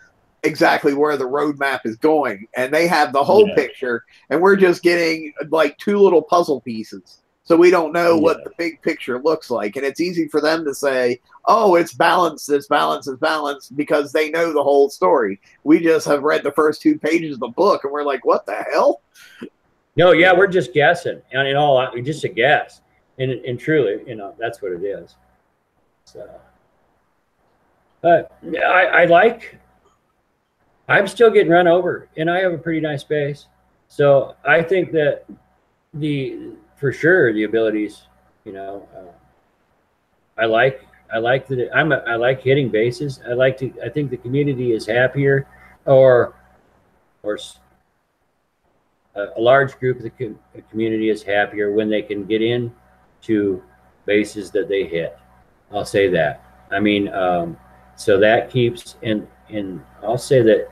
exactly where the roadmap is going, and they have the whole picture, and we're just getting like two little puzzle pieces. So we don't know what the big picture looks like. And it's easy for them to say, oh, it's balanced, it's balanced, it's balanced, because they know the whole story. We just have read the first 2 pages of the book, and we're like, what the hell? No, yeah, we're just guessing. And in all, just a guess. And truly, you know, that's what it is. So, but I'm still getting run over, and I have a pretty nice base. So I think that for sure the abilities, you know, I like that. I like hitting bases. I think the community is happier, or a large group of the community is happier when they can get into bases that they hit. I'll say that. I mean, so that keeps and I'll say that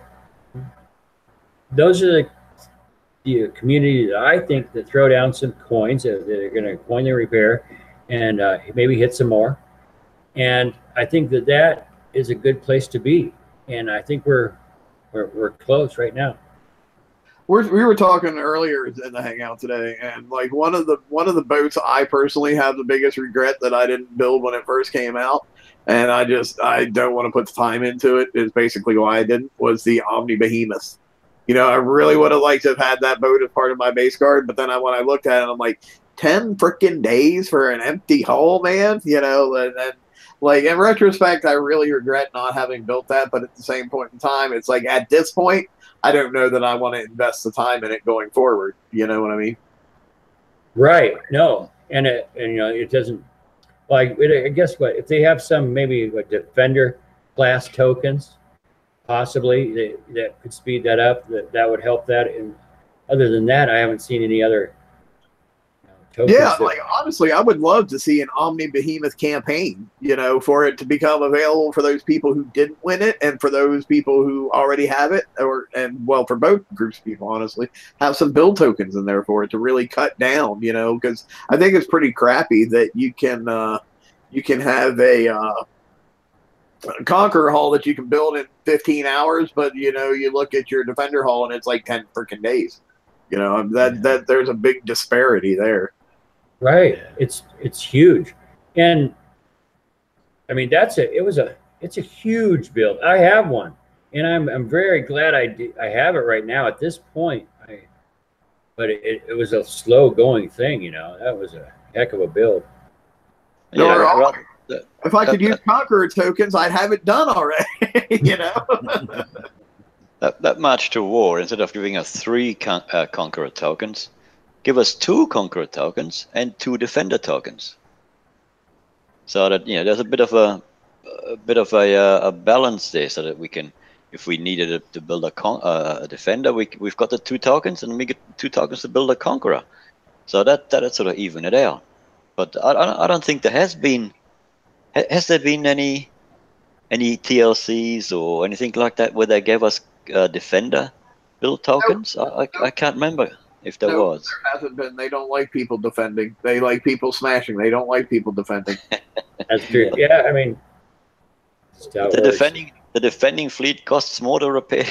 those are the community that I think that throw down some coins that are going to coin their repair and maybe hit some more. And I think that is a good place to be. And I think we're close right now. We were talking earlier in the hangout today, and like one of the boats I personally have the biggest regret that I didn't build when it first came out, and I don't want to put the time into it, is basically why I didn't, was the Omni Behemoth. You know, I really would have liked to have had that boat as part of my base card, but then when I looked at it, I'm like, 10 freaking days for an empty hull, man. You know, and like in retrospect, I really regret not having built that. But at the same point in time, it's like at this point, I don't know that I want to invest the time in it going forward. You know what I mean? Right. No, and you know, it doesn't. Like, guess what? If they have some maybe like Defender class tokens, possibly that could speed that up. That would help that. And other than that, I haven't seen any other tokens. Yeah, like honestly, I would love to see an Omni Behemoth campaign, you know, for it to become available for those people who didn't win it and for those people who already have it, well, for both groups of people, honestly, have some build tokens in there for it to really cut down, you know, because I think it's pretty crappy that you can have a Conqueror hull that you can build in 15 hours, but you know, you look at your Defender hull and it's like 10 freaking days. You know, that there's a big disparity there. Right. It's huge. And I mean, it's a huge build. I have one, and I'm very glad I have it right now at this point. But it was a slow going thing, you know. That was a heck of a build. Yeah, if I could use Conqueror tokens, I'd have it done already. You know. That March to War, instead of giving us 3 Conqueror tokens, give us 2 Conqueror tokens and 2 Defender tokens. So that, you know, there's a bit of a balance there, so that we can, if we needed to build a Defender, we've got the 2 tokens, and we get 2 tokens to build a Conqueror. So that sort of even it out. But I don't think there has been. Has there been any TLCs or anything like that where they gave us Defender build tokens? Nope. I can't remember if there was. There hasn't been. They don't like people defending. They like people smashing. They don't like people defending. That's true. Yeah, I mean, the defending fleet costs more to repair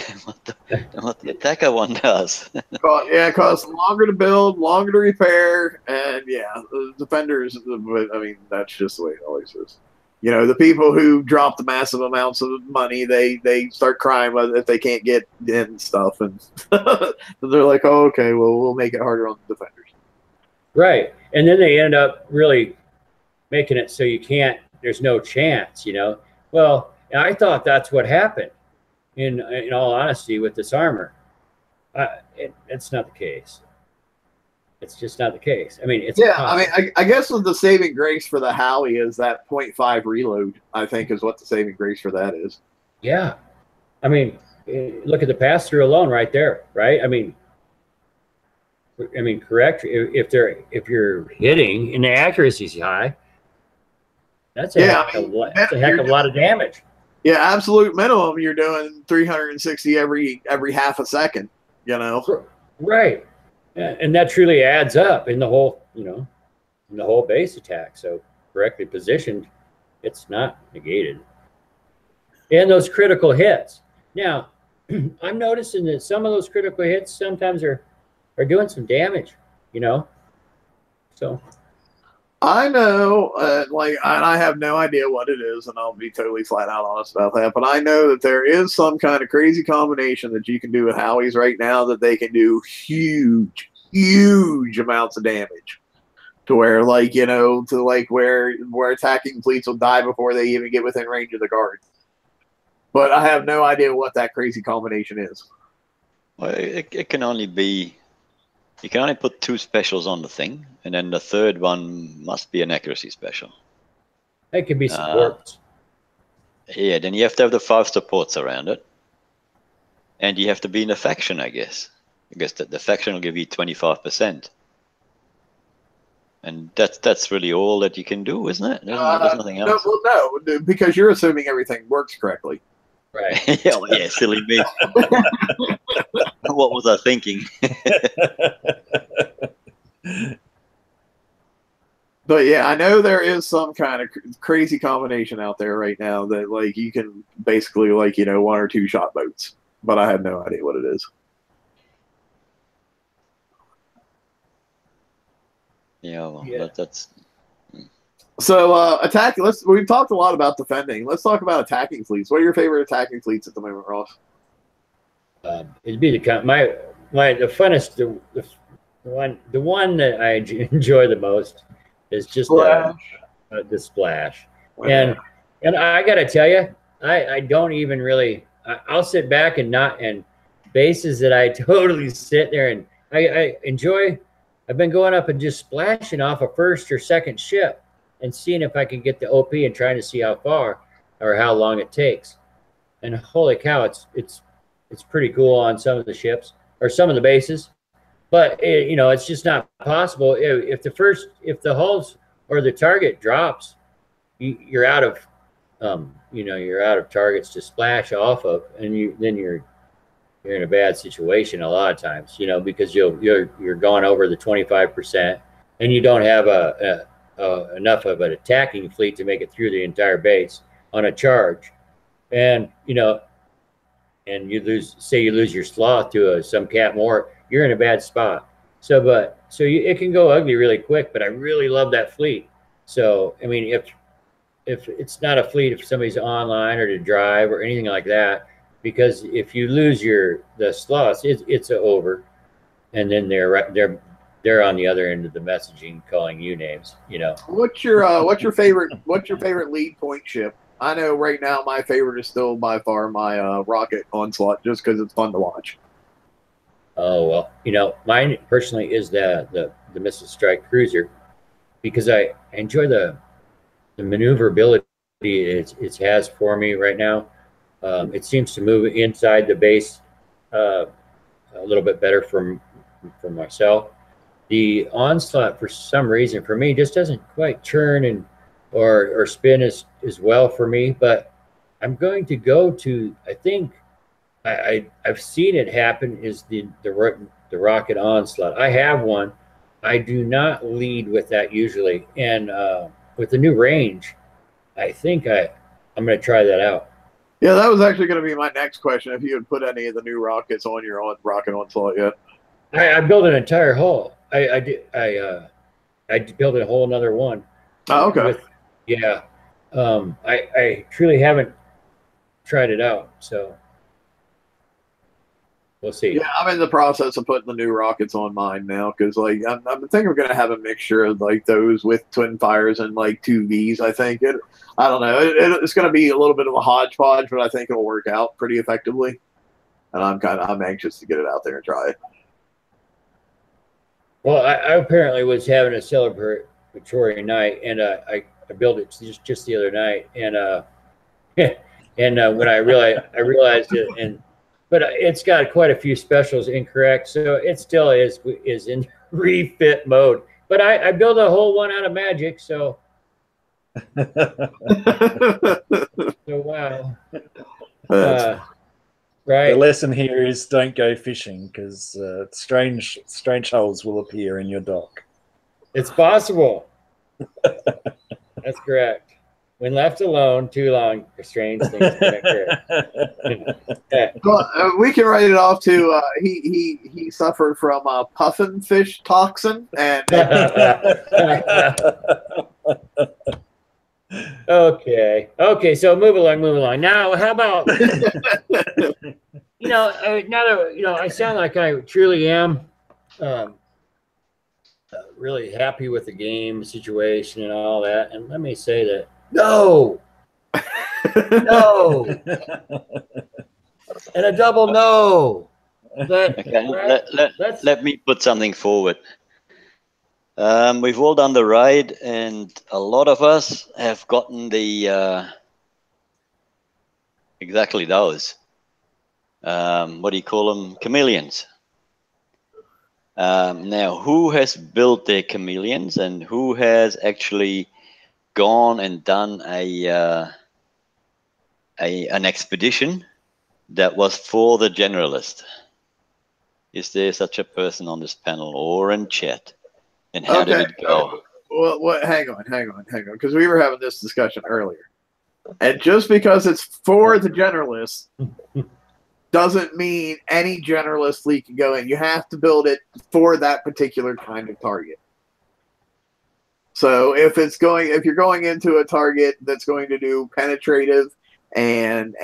than what the attacker one does. Yeah, it costs longer to build, longer to repair, and yeah, the defenders. I mean, that's just the way it always is. You know, the people who drop the massive amounts of money, they start crying if they can't get in stuff, and they're like, "Oh, okay, well, we'll make it harder on the defenders." Right, and then they end up really making it so you can't. There's no chance, you know. Well, I thought that's what happened. In all honesty, with this armor, it's not the case. It's just not the case. I mean, it's I mean, I guess the saving grace for the Howie is that 0.5 reload. I think is what the saving grace for that is. Yeah, I mean, look at the pass through alone right there, right? I mean, correct. If you're hitting and the accuracy's high, That's a heck of a lot of damage. Yeah, absolute minimum, you're doing 360 every half a second, you know. Right. And that truly adds up in the whole, you know, in the whole base attack. So correctly positioned, it's not negated. And those critical hits. Now, I'm noticing that some of those critical hits sometimes are doing some damage, you know. So I know, and I have no idea what it is, and I'll be totally flat out honest about that. But I know that there is some kind of crazy combination that you can do with Howies right now that they can do huge amounts of damage, to where, like, you know, to like where attacking fleets will die before they even get within range of the guard. But I have no idea what that crazy combination is. Well, it can only be. You can only put 2 specials on the thing, and then the third one must be an accuracy special. it could be supports. Yeah, then you have to have the 5 supports around it. And you have to be in a faction, I guess. Because the faction will give you 25%. And that's really all that you can do, isn't it? There's nothing else. No, because you're assuming everything works correctly. Right. Yeah, silly me. What was I thinking? But yeah, I know there is some kind of crazy combination out there right now that, like, you can basically, like, you know, 1 or 2 shot boats. But I have no idea what it is. Yeah, well, that's. So attack. We've talked a lot about defending. Let's talk about attacking fleets. What are your favorite attacking fleets at the moment, Ross? It'd be the funnest, the one that I enjoy the most is just the splash. And I got to tell you, I don't even really. I'll sit back and bases that I totally sit there and I enjoy. I've been going up and just splashing off a first or second ship and seeing if I can get the OP and trying to see how far or how long it takes. And holy cow, it's pretty cool on some of the ships or some of the bases, but you know, it's just not possible if the hulls or the target drops, you're out of you're out of targets to splash off of, and you're in a bad situation a lot of times, you know, because you're going over the 25% and you don't have enough of an attacking fleet to make it through the entire base on a charge. And, you know, and you lose your sloth to some cat more, you're in a bad spot. So it can go ugly really quick, but I really love that fleet. So, I mean, if it's not a fleet, if somebody's online or to drive or anything like that, because if you lose the sloths, it's over, and then they're on the other end of the messaging calling you names, you know. What's your favorite lead point ship? I know right now my favorite is still by far my rocket onslaught, just because it's fun to watch. Oh well, you know, mine personally is the missile strike cruiser, because I enjoy the maneuverability it has for me right now. It seems to move inside the base a little bit better for myself. The onslaught, for some reason, for me, just doesn't quite turn or spin as well for me. But I'm going to go to, I think I've seen it happen, is the rocket onslaught. I have one. I do not lead with that usually, and with the new range, I think I'm going to try that out. Yeah, that was actually going to be my next question. If you had put any of the new rockets on your rocket onslaught yet? I built an entire hull. I built a whole another one. Oh, okay. I truly haven't tried it out, so we'll see. Yeah, I'm in the process of putting the new rockets on mine now, because like I'm thinking we're going to have a mixture of like those with twin fires and like 2Vs. I think I don't know. It's going to be a little bit of a hodgepodge, but I think it'll work out pretty effectively. And I'm anxious to get it out there and try it. Well, I apparently was having a celebratory night, and I built it just the other night, and when I realized it, but it's got quite a few specials incorrect, so it still is in refit mode. But I built a whole one out of magic, so So wow. That's- Right. The lesson here is don't go fishing because strange holes will appear in your dock. It's possible. That's correct. When left alone too long, strange things can occur. Well, we can write it off to he suffered from a puffin fish toxin, and Okay. So move along. Now, how about now that I sound like I truly am really happy with the game situation and all that, and let me say that no, and a double no. Okay, let me put something forward. We've all done the raid, and a lot of us have gotten the exactly those. What do you call them? Chameleons. Now, who has built their chameleons, and who has actually gone and done an expedition that was for the generalist? Is there such a person on this panel or in chat? And how did it go? Well, hang on, because we were having this discussion earlier, and just because it's for the generalists doesn't mean any generalist fleet can go in. You have to build it for that particular kind of target. So if you're going into a target that's going to do penetrative and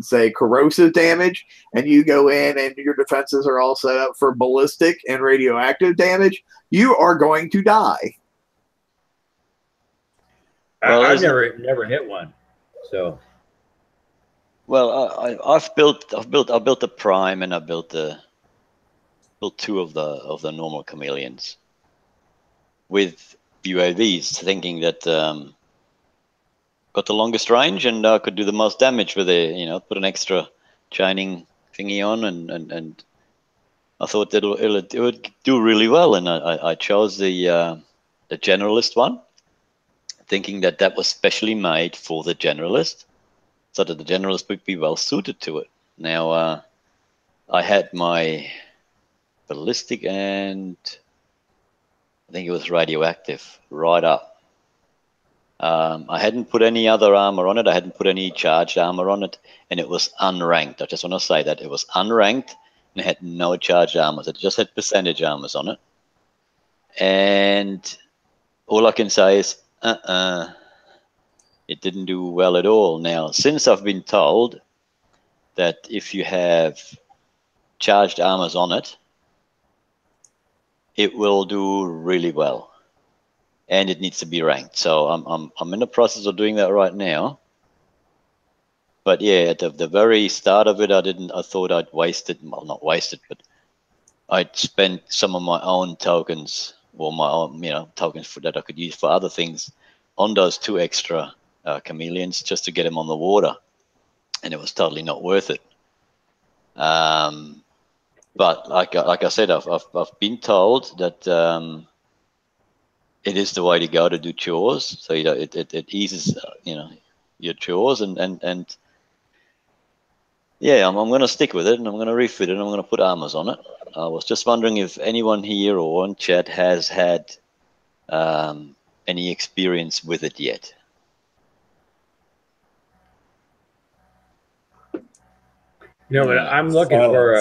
say corrosive damage, and you go in and your defenses are all set up for ballistic and radioactive damage, you are going to die. Well, I've never hit one, so. Well, I've built the prime, and I built two of the normal chameleons with UAVs, thinking that got the longest range and could do the most damage with it. Put an extra chaining thingy on, and I thought that it would do really well, and I chose the generalist one, thinking that was specially made for the generalist, so that the generalist would be well suited to it. Now, I had my ballistic and I think it was radioactive right up. I hadn't put any other armor on it. I hadn't put any charged armor on it, and it was unranked. I just want to say that it was unranked and it had no charged armors. It just had percentage armors on it. And all I can say is, it didn't do well at all. Now, since I've been told that if you have charged armors on it, it will do really well, and it needs to be ranked. So I'm in the process of doing that right now. But yeah, at the very start of it, I thought I'd wasted, well, not wasted, but I'd spent some of my own tokens, or my own, tokens that I could use for other things, on those two extra chameleons just to get them on the water, and it was totally not worth it. But like I said, I've been told that it is the way to go to do chores. So it eases your chores, and yeah, I'm going to stick with it, and I'm going to refit it, and I'm going to put armors on it. I was just wondering if anyone here or on chat has had any experience with it yet. No, but I'm looking for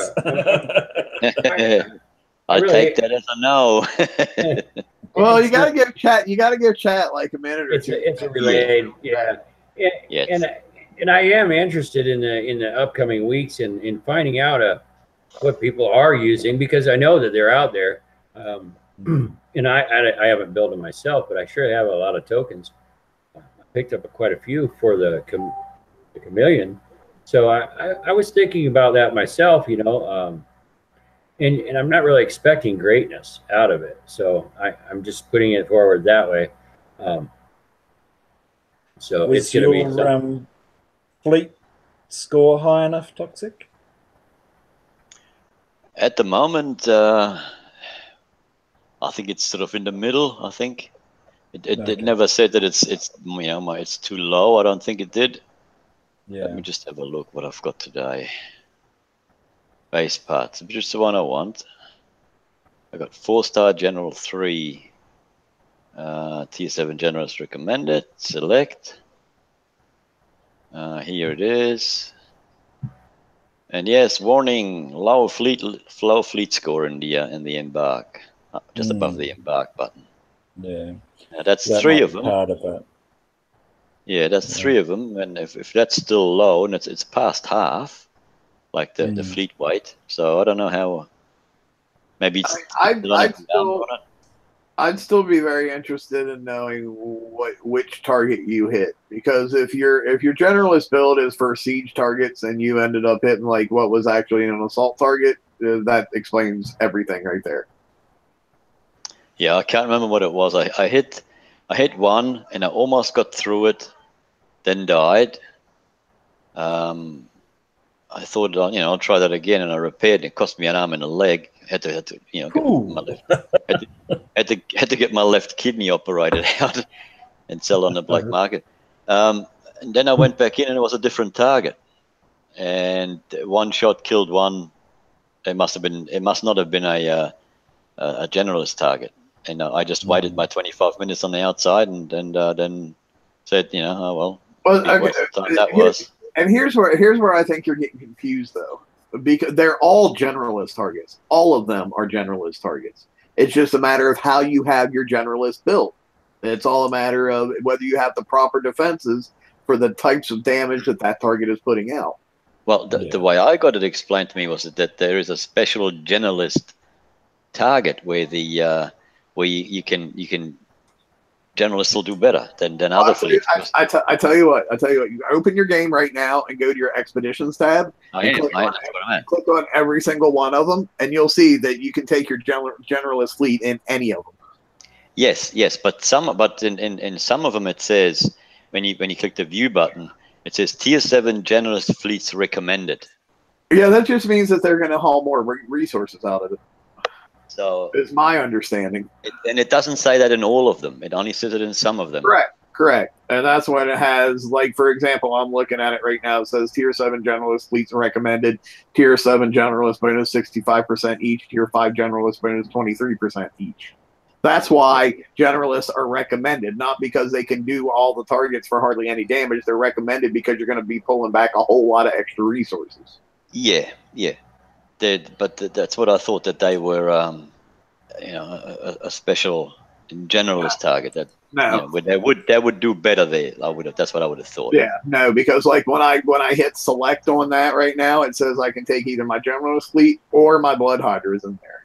I take that as a no. Well, you got to give chat. You got to give chat like a minute or two. It's a relayed, yeah. Yes. And I am interested in the upcoming weeks in finding out what people are using, because I know that they're out there. And I haven't built them myself, but I sure have a lot of tokens. I picked up quite a few for the chameleon. So I was thinking about that myself, and I'm not really expecting greatness out of it. So I'm just putting it forward that way. So Was it's going to be your fleet score high enough, Toxic? At the moment, I think it's sort of in the middle, I think. It never said that it's it's too low. I don't think it did. Yeah. Let me just have a look what I've got today. Base parts, just the one I want. I got 4-star General 3, Tier 7 Generalist recommended. Select. Here it is. And yes, warning: low fleet score in the embark, just above the embark button. Yeah. That's That 3 might of be them. part of it. Yeah, that's 3 of them. And if that's still low, and it's past half, like the fleet weight, so I don't know how. Maybe it's I'd still be very interested in knowing which target you hit, because if your generalist build is for siege targets and you ended up hitting like what was actually an assault target, that explains everything right there. Yeah, I can't remember what it was. I hit one and I almost got through it, then died. I thought, I'll try that again, and I repaired it. It cost me an arm and a leg. Had to get my left, had to get my left kidney operated out and sell on the black market. And then I went back in, and it was a different target. And one shot killed one. It must not have been a generalist target. And I just waited my 25 minutes on the outside, and then said, oh well. That was. And here's where I think you're getting confused, though, because they're all generalist targets. All of them are generalist targets. It's just a matter of how you have your generalist built. It's all a matter of whether you have the proper defenses for the types of damage that target is putting out. Well, the way I got it explained to me was that there is a special generalist target where where you can generalists will do better than other fleets. I tell you what. You open your game right now and go to your expeditions tab. Click on every single one of them, and you'll see that you can take your generalist fleet in any of them. Yes, but in some of them it says when you click the view button, it says Tier 7 generalist fleets recommended. Yeah, that just means that they're going to haul more resources out of it. So it's my understanding. And it doesn't say that in all of them. It only says it in some of them. Correct. And that's when it has, like, for example, I'm looking at it right now. It says Tier 7 Generalist Fleets recommended. Tier 7 Generalist bonus 65% each. Tier 5 Generalist bonus 23% each. That's why Generalists are recommended, not because they can do all the targets for hardly any damage. They're recommended because you're going to be pulling back a whole lot of extra resources. Yeah. But that's what I thought, that they were, a special generalist target that they would do better there. That's what I would have thought. Yeah, no, because like when I hit select on that right now, it says I can take either my generalist fleet or my blood hydras in there,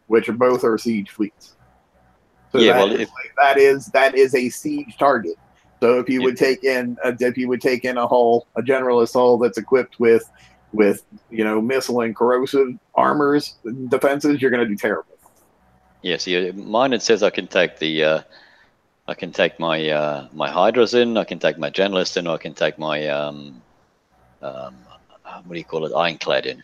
which are both siege fleets. So that is a siege target. So if you would take in a generalist hull that's equipped with missile and corrosive armors and defenses, you're going to do terrible. Yeah, see, mine it says I can take my my hydras in, I can take my generalist in, or I can take my what do you call it, ironclad in.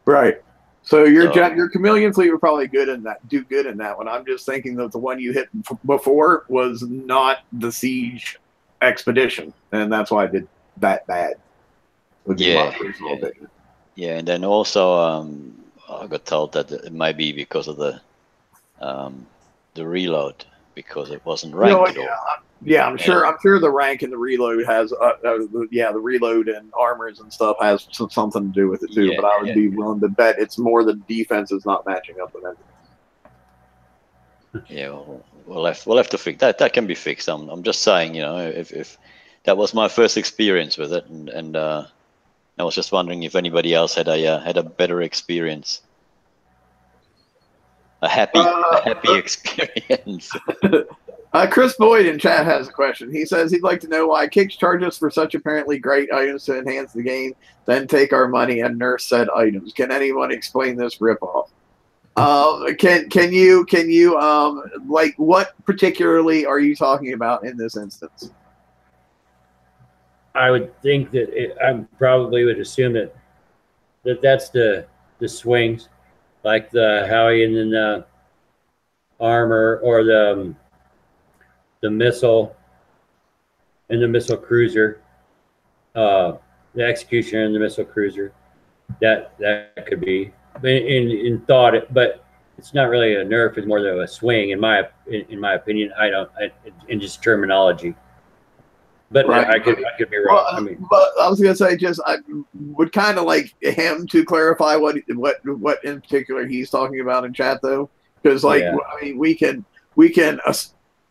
Right. So your chameleon fleet would probably do good in that one. I'm just thinking that the one you hit before was not the siege expedition, and that's why I did that bad. Yeah, and then also I got told that it may be because of the reload, because it wasn't ranked at all. Yeah, I'm sure the rank and the reload has the reload and armors and stuff has something to do with it too. But I would be willing to bet it's more the defense is not matching up with anything. Yeah, we'll have to fix that. That can be fixed. I'm just saying, if that was my first experience with it, and I was just wondering if anybody else had a better experience, a happy experience. Chris Boyd in chat has a question. He says he'd like to know why Kicks charge us for such apparently great items to enhance the game, then take our money and nurse said items. Can anyone explain this ripoff? Can you like, what particularly are you talking about in this instance? I would think that I probably would assume that's the swings, like the Howie and then the armor, or the the missile and the missile cruiser, the executioner and the missile cruiser. That could be in thought, but it's not really a nerf. It's more of a swing, in my opinion. In just terminology. But Right. I could be wrong. Well, but I was gonna say, just I would kind of like him to clarify what in particular he's talking about in chat, though, because like Yeah. I mean, we can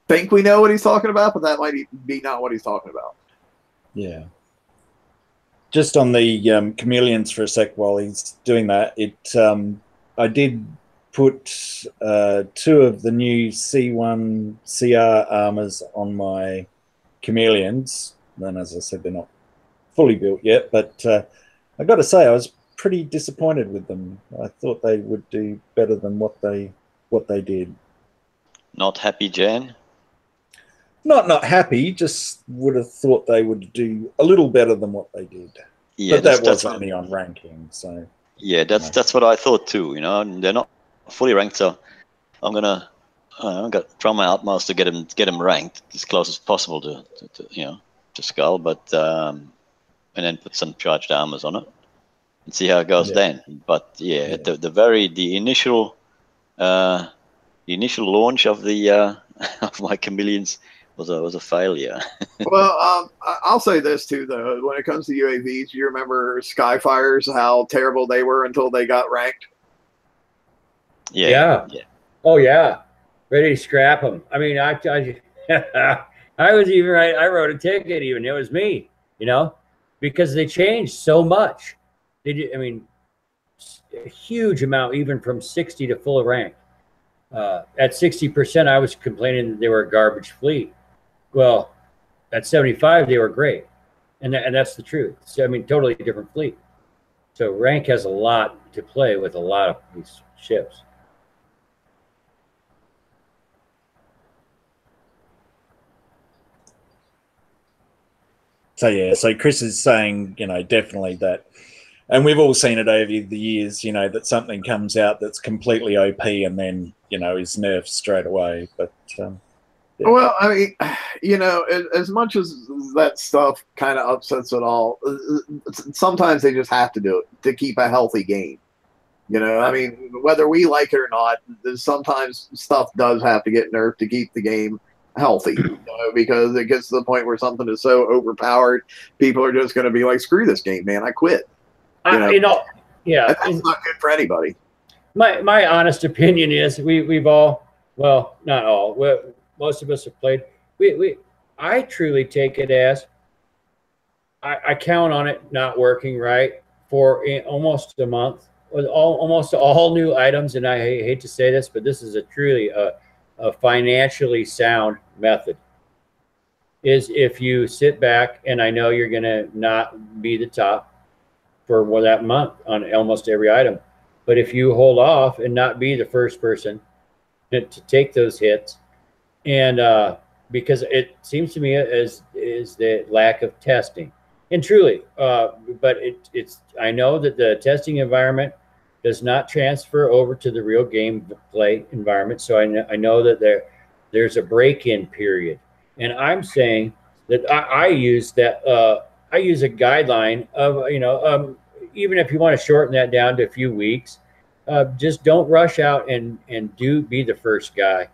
think we know what he's talking about, but that might be not what he's talking about. Yeah. Just on the chameleons for a sec while he's doing that, I did put 2 of the new C1 CR armors on my chameleons. And as I said, they're not fully built yet, but I got to say I was pretty disappointed with them. I thought they would do better than what they did. Not happy, Jan? Not happy, just would have thought they would do a little better than what they did. Yeah, but that was only on ranking, so yeah, that's what I thought too. You know, they're not fully ranked, so I'm gonna try my utmost to get them ranked as close as possible to Skull, but and then put some charged armors on it and see how it goes then. But yeah, the initial launch of the of my chameleons was a failure. Well, I'll say this too, though. When it comes to UAVs, you remember Skyfires, how terrible they were until they got ranked? Yeah. Oh, yeah. Ready to scrap them. I mean, I was even right. I wrote a ticket even. It was me, because they changed so much. They did, I mean, a huge amount, even from 60 to full rank. At 60%, I was complaining that they were a garbage fleet. Well, at 75, they were great. And that's the truth. So, I mean, totally different fleet. So rank has a lot to play with a lot of these ships. So yeah, so Chris is saying, definitely that, and we've all seen it over the years, that something comes out that's completely OP and then, is nerfed straight away. But well, I mean, as much as that stuff kind of upsets it all, sometimes they just have to do it to keep a healthy game. I mean, whether we like it or not, sometimes stuff does have to get nerfed to keep the game healthy, because it gets to the point where something is so overpowered, people are just going to be like, screw this game, man, I quit. Yeah. That's not good for anybody. My honest opinion is we've all, well, not all, most of us have played. I truly take it as I count on it not working right for almost a month with almost all new items. And I hate to say this, but this is truly a financially sound method. Is if you sit back, and I know you're going to not be the top for that month on almost every item, but if you hold off and not be the first person to take those hits, and because it seems to me is the lack of testing, and truly, but it's I know that the testing environment does not transfer over to the real game play environment, so I know that there's a break-in period, and I'm saying that I use that I use a guideline of even if you want to shorten that down to a few weeks, just don't rush out and be the first guy.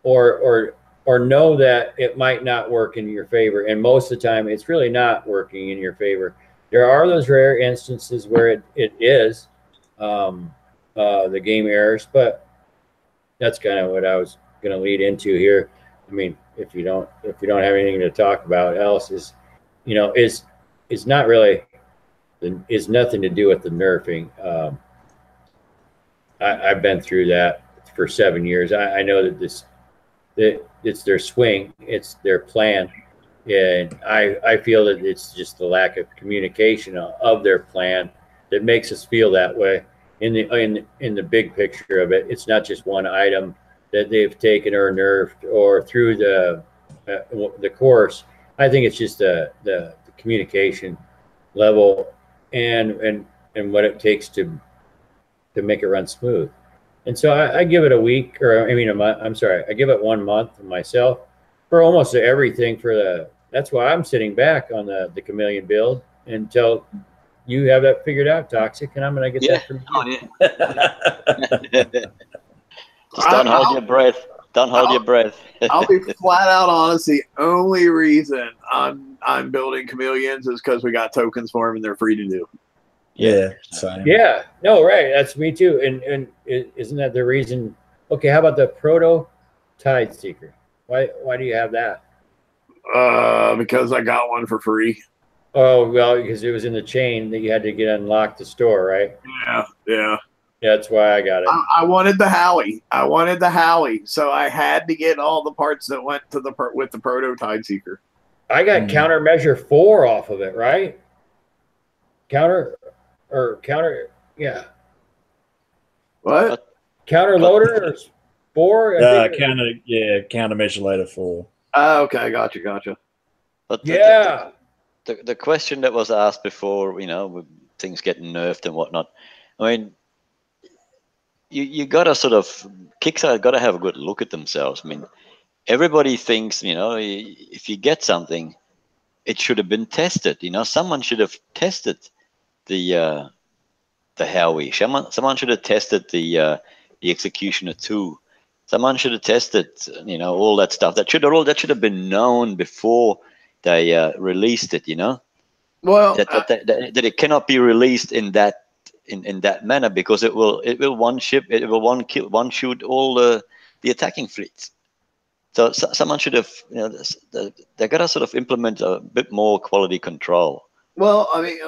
Or know that it might not work in your favor, and most of the time it's really not working in your favor. There are those rare instances where it is the game errors, but that's kind of what I was going to lead into here. I mean, if you don't have anything to talk about else, is not really is nothing to do with the nerfing. I've been through that for 7 years. I know that it's their swing, it's their plan, and I feel that it's just the lack of communication of their plan that makes us feel that way. In the big picture of it, it's not just one item that they've taken or nerfed or through the course. I think it's just the communication level and what it takes to make it run smooth. And so I give it a week, or I mean a month. I'm sorry, I give it 1 month myself for almost everything. For the that's why I'm sitting back on the chameleon build until you have that figured out, Toxic, and I'm gonna get that from you. Oh, yeah. Just don't hold your breath. Don't hold your breath. I'll be flat out honest. The only reason I'm building chameleons is because we got tokens for them and they're free to do. Yeah, same. Yeah, no, right. That's me too. And isn't that the reason? Okay, how about the proto tide seeker? Why do you have that? Because I got one for free. Oh well, because it was in the chain that you had to get unlocked the store, right? Yeah. That's why I got it. I wanted the Howie. So I had to get all the parts that went to with the proto tide seeker. I got countermeasure 4 off of it, right? Counter, yeah. What? Counter loader or 4? Countermeasure later 4. Okay, gotcha. But yeah. The question that was asked before, with things getting nerfed and whatnot, I mean, you got to sort of, Kickstarter got to have a good look at themselves. I mean, everybody thinks, if you get something, it should have been tested. Someone should have tested the Howie. Someone should have tested the Executioner 2. Someone should have tested, all that stuff. That should have been known before they released it. Well, that it cannot be released in that manner, because it will one shoot all the attacking fleets. So someone should have, they got to sort of implement a bit more quality control. Well, I mean,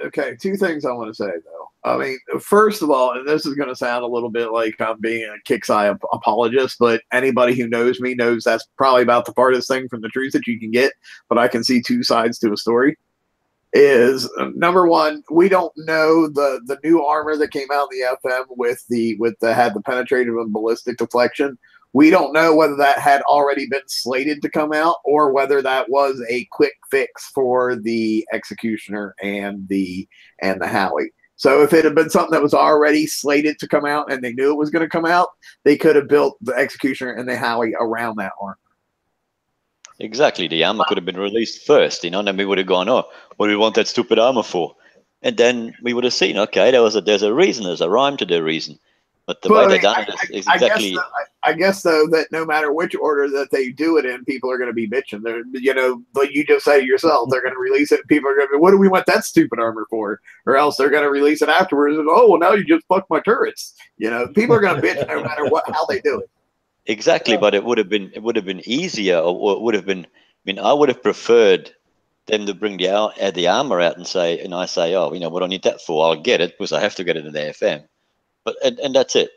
okay, 2 things I want to say, though. I mean, first of all, and this is going to sound a little bit like I'm being a Kixeye apologist, but anybody who knows me knows that's probably about the farthest thing from the truth that you can get, but I can see 2 sides to a story. Is number one, we don't know the new armor that came out in the FM with the had the penetrative and ballistic deflection. We don't know whether that had already been slated to come out or whether that was a quick fix for the Executioner and the Howie. So if it had been something that was already slated to come out and they knew it was going to come out, they could have built the Executioner and the Howie around that armor. Exactly. The armor could have been released first, and then we would have gone, oh, what do we want that stupid armor for? And then we would have seen, okay, there's a reason, there's a rime to the reason. But the way they've done it is exactly. I guess though that no matter which order that they do it in, people are going to be bitching. They're, like you just said yourself, they're going to release it. And people are going to be, what do we want that stupid armor for? Or else they're going to release it afterwards. And oh, well, now you just fucked my turrets. People are going to bitch no matter how they do it. Exactly, but it would have been easier, or it would have been. I mean, I would have preferred them to bring the armor out and I say, oh, what do I need that for? I'll get it because I have to get it in the FM. But and that's it.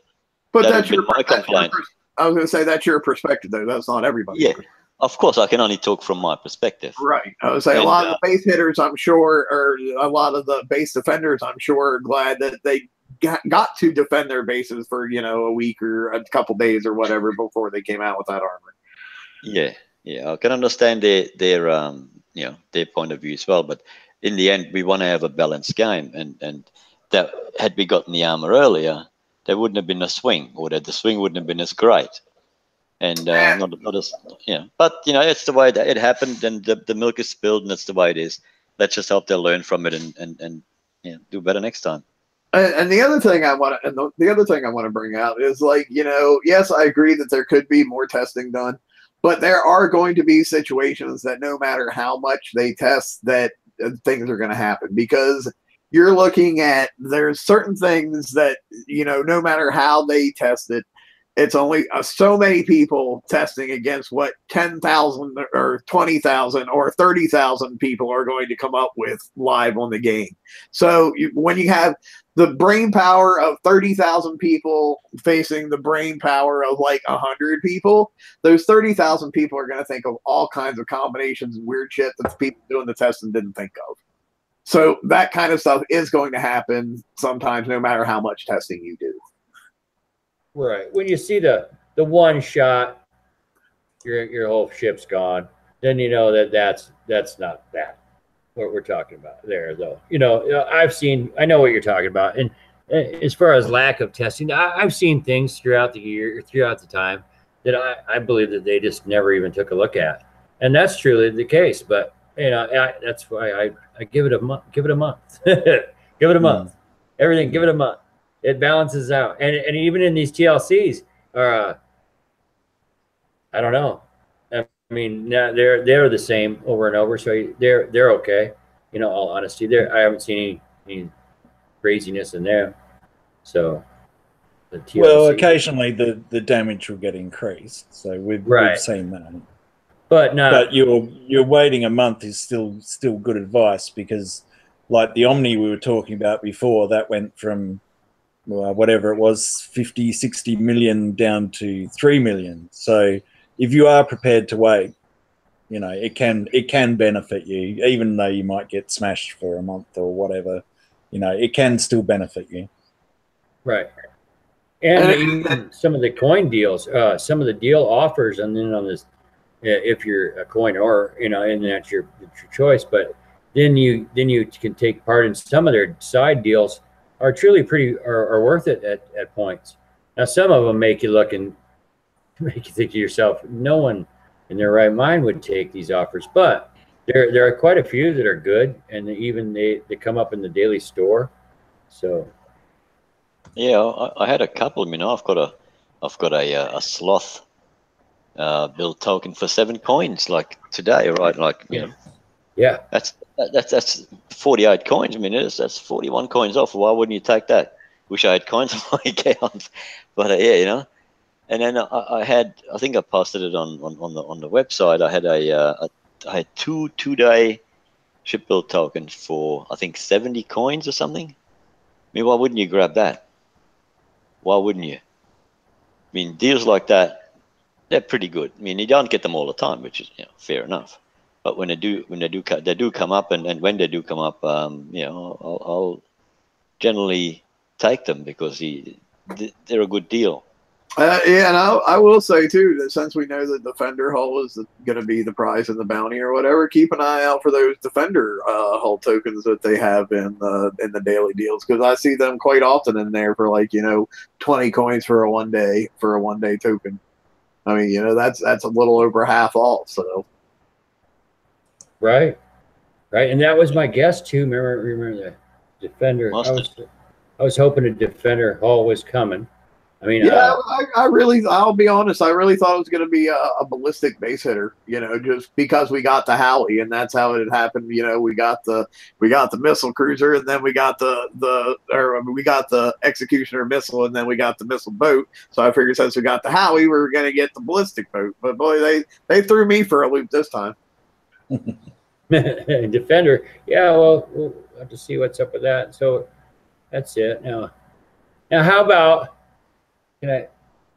But that's my complaint. I was going to say that's your perspective, though. That's not everybody. Yeah, of course, I can only talk from my perspective. Right. I would say a lot of the base hitters, I'm sure, or a lot of the base defenders, I'm sure, are glad that they got to defend their bases for a week or a couple days or whatever before they came out with that armor. Yeah, I can understand their point of view as well. But in the end, we want to have a balanced game, and that had we gotten the armor earlier, there wouldn't have been a swing, or that the swing wouldn't have been as great. And not as but it's the way that it happened, and the milk is spilled, and that's the way it is. Let's just hope they'll learn from it and do better next time. And the other thing I want to bring out is, like, yes, I agree that there could be more testing done, but there are going to be situations that no matter how much they test, that things are going to happen, because you're looking at, there's certain things that, no matter how they test it, it's only so many people testing against what 10,000 or 20,000 or 30,000 people are going to come up with live on the game. So when you have the brain power of 30,000 people facing the brain power of like 100 people, those 30,000 people are going to think of all kinds of combinations and weird shit that the people doing the testing didn't think of. So that kind of stuff is going to happen sometimes, no matter how much testing you do. Right. When you see the one shot, your whole ship's gone, then you know that's not that what we're talking about there, though. I know what you're talking about, and as far as lack of testing, I've seen things throughout the year, throughout the time, that I believe that they just never even took a look at, and that's truly the case. But that's why I give it a month. Give it a month. Give it a month. Everything. Give it a month. It balances out, and even in these TLCs, I don't know. I mean, they're the same over and over, so they're okay. You know, all honesty, I haven't seen any craziness in there. So the TLC. Well, occasionally the damage will get increased, so we've seen that. But not. But you're waiting a month is still good advice, because like the Omni we were talking about before, that went from whatever it was, 50, 60 million down to 3 million. So if you are prepared to wait, you know, it can benefit you, even though you might get smashed for a month or whatever. You know, it can still benefit you. Right. And even some of the coin deals, some of the deal offers, and then on this, if you're a coin or, you know, and that's your choice, but then you can take part in some of their side deals are truly are worth it at points. Now, some of them make you look and make you think to yourself, no one in their right mind would take these offers, but there are quite a few that are good, and even they come up in the daily store. So yeah, I had a couple. You know, I've got a sloth build token for 7 coins, like today, right? Like, you know, yeah, that's 48 coins. I mean, that's 41 coins off. Why wouldn't you take that? Wish I had coins on my account, but yeah, you know. And then I think I posted it on the website. I had 2 2-day ship build tokens for, I think, 70 coins or something. I mean, why wouldn't you grab that? Why wouldn't you? I mean, deals like that, they're pretty good. I mean, you don't get them all the time, which is, you know, fair enough. But when they do come up, and when they do come up, you know, I'll generally take them because they're a good deal. Yeah, and I will say too that since we know that Defender Hull is going to be the prize in the bounty or whatever, keep an eye out for those Defender Hull tokens that they have in the daily deals, because I see them quite often in there for, like, you know, 20 coins for a one day token. I mean, you know, that's a little over half off. So right, and that was my guess too. Remember the Defender. I was hoping a Defender Hull was coming. I mean, yeah, I'll be honest, I really thought it was going to be a ballistic base hitter, you know, just because we got the Howie, and that's how it had happened. You know, we got the missile cruiser, and then we got we got the executioner missile, and then we got the missile boat. So I figured since we got the Howie, we were going to get the ballistic boat. But boy, they threw me for a loop this time. Defender, yeah. Well, we'll have to see what's up with that. So that's it. Now, how about?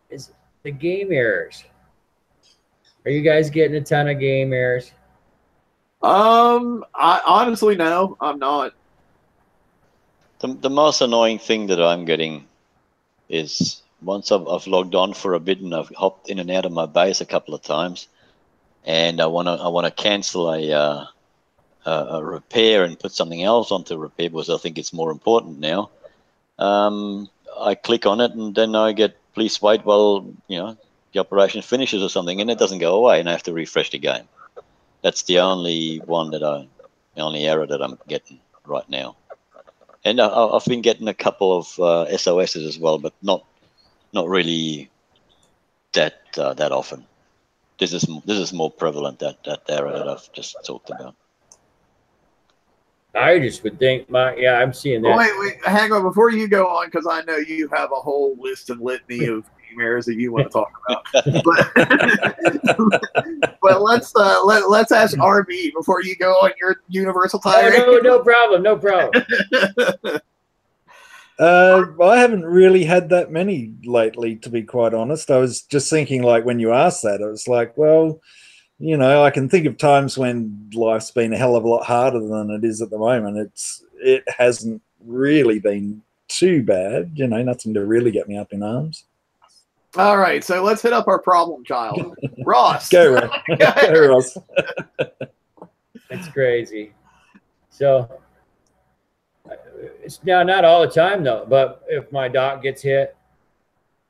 Is the game errors? Are you guys getting a ton of game errors? I honestly, no, I'm not. The most annoying thing that I'm getting is once I've logged on for a bit and I've hopped in and out of my base a couple of times, and I wanna cancel a repair and put something else onto repair because I think it's more important now. I click on it, and then I get, please wait while, you know, the operation finishes or something, and it doesn't go away, and I have to refresh the game. That's the only error that I'm getting right now. And I've been getting a couple of SOSs as well, but not really that often. This is more prevalent, that error that I've just talked about. I just would think I'm seeing that. Wait, hang on before you go on, because I know you have a whole list and litany of game errors that you want to talk about. but let's ask RB before you go on your universal tirade. No problem. I haven't really had that many lately, to be quite honest. I was just thinking, like, when you asked that, I was like, well, you know, I can think of times when life's been a hell of a lot harder than it is at the moment. It hasn't really been too bad, you know, nothing to really get me up in arms. All right, so let's hit up our problem child, Ross. Go, Ross. Go, Ross. That's crazy. So it's now not all the time though. But if my dock gets hit,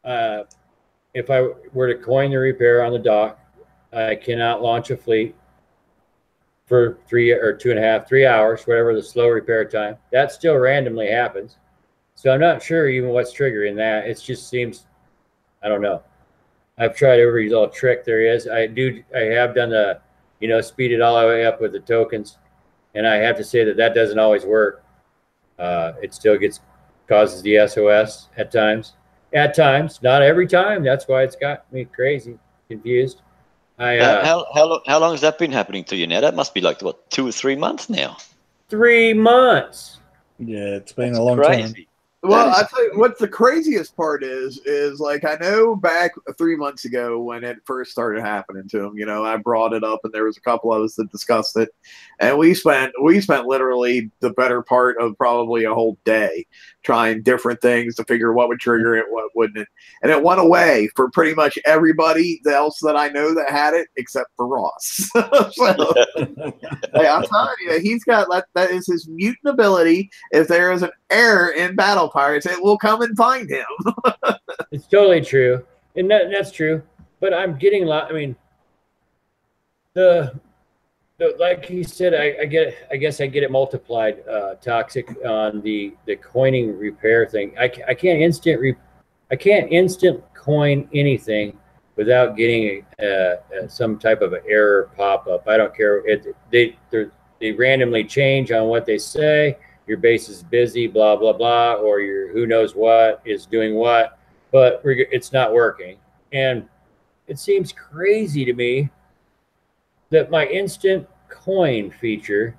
if I were to coin the repair on the dock, I cannot launch a fleet for 3 or 2.5, 3 hours, whatever the slow repair time. That still randomly happens. So I'm not sure even what's triggering that. It just seems, I don't know. I've tried every little trick there is. I have done the, speed it all the way up with the tokens. And I have to say that doesn't always work. It still causes the SOS at times. At times, not every time. That's why it's got me crazy, confused. How long has that been happening to you now? That must be like, what, 2 or 3 months now? 3 months. Yeah, it's been a long time. Well, I tell you what the craziest part is like, I know back 3 months ago when it first started happening to him, I brought it up and there was a couple of us that discussed it, and we spent literally the better part of probably a whole day trying different things to figure what would trigger it, what wouldn't, and it went away for pretty much everybody else that I know that had it except for Ross. So, hey, I'm telling you, he's got that is his mutant ability. If there is an error in Battle Pirates, it will come and find him. It's totally true, and that's true. But I'm getting a lot. I mean, the like he said, I guess I get it multiplied. Toxic on the coining repair thing. I can't instant coin anything without getting some type of an error pop up. I don't care. They randomly change on what they say. Your base is busy, blah, blah, blah, or your who knows what is doing what, but it's not working. And it seems crazy to me that my instant coin feature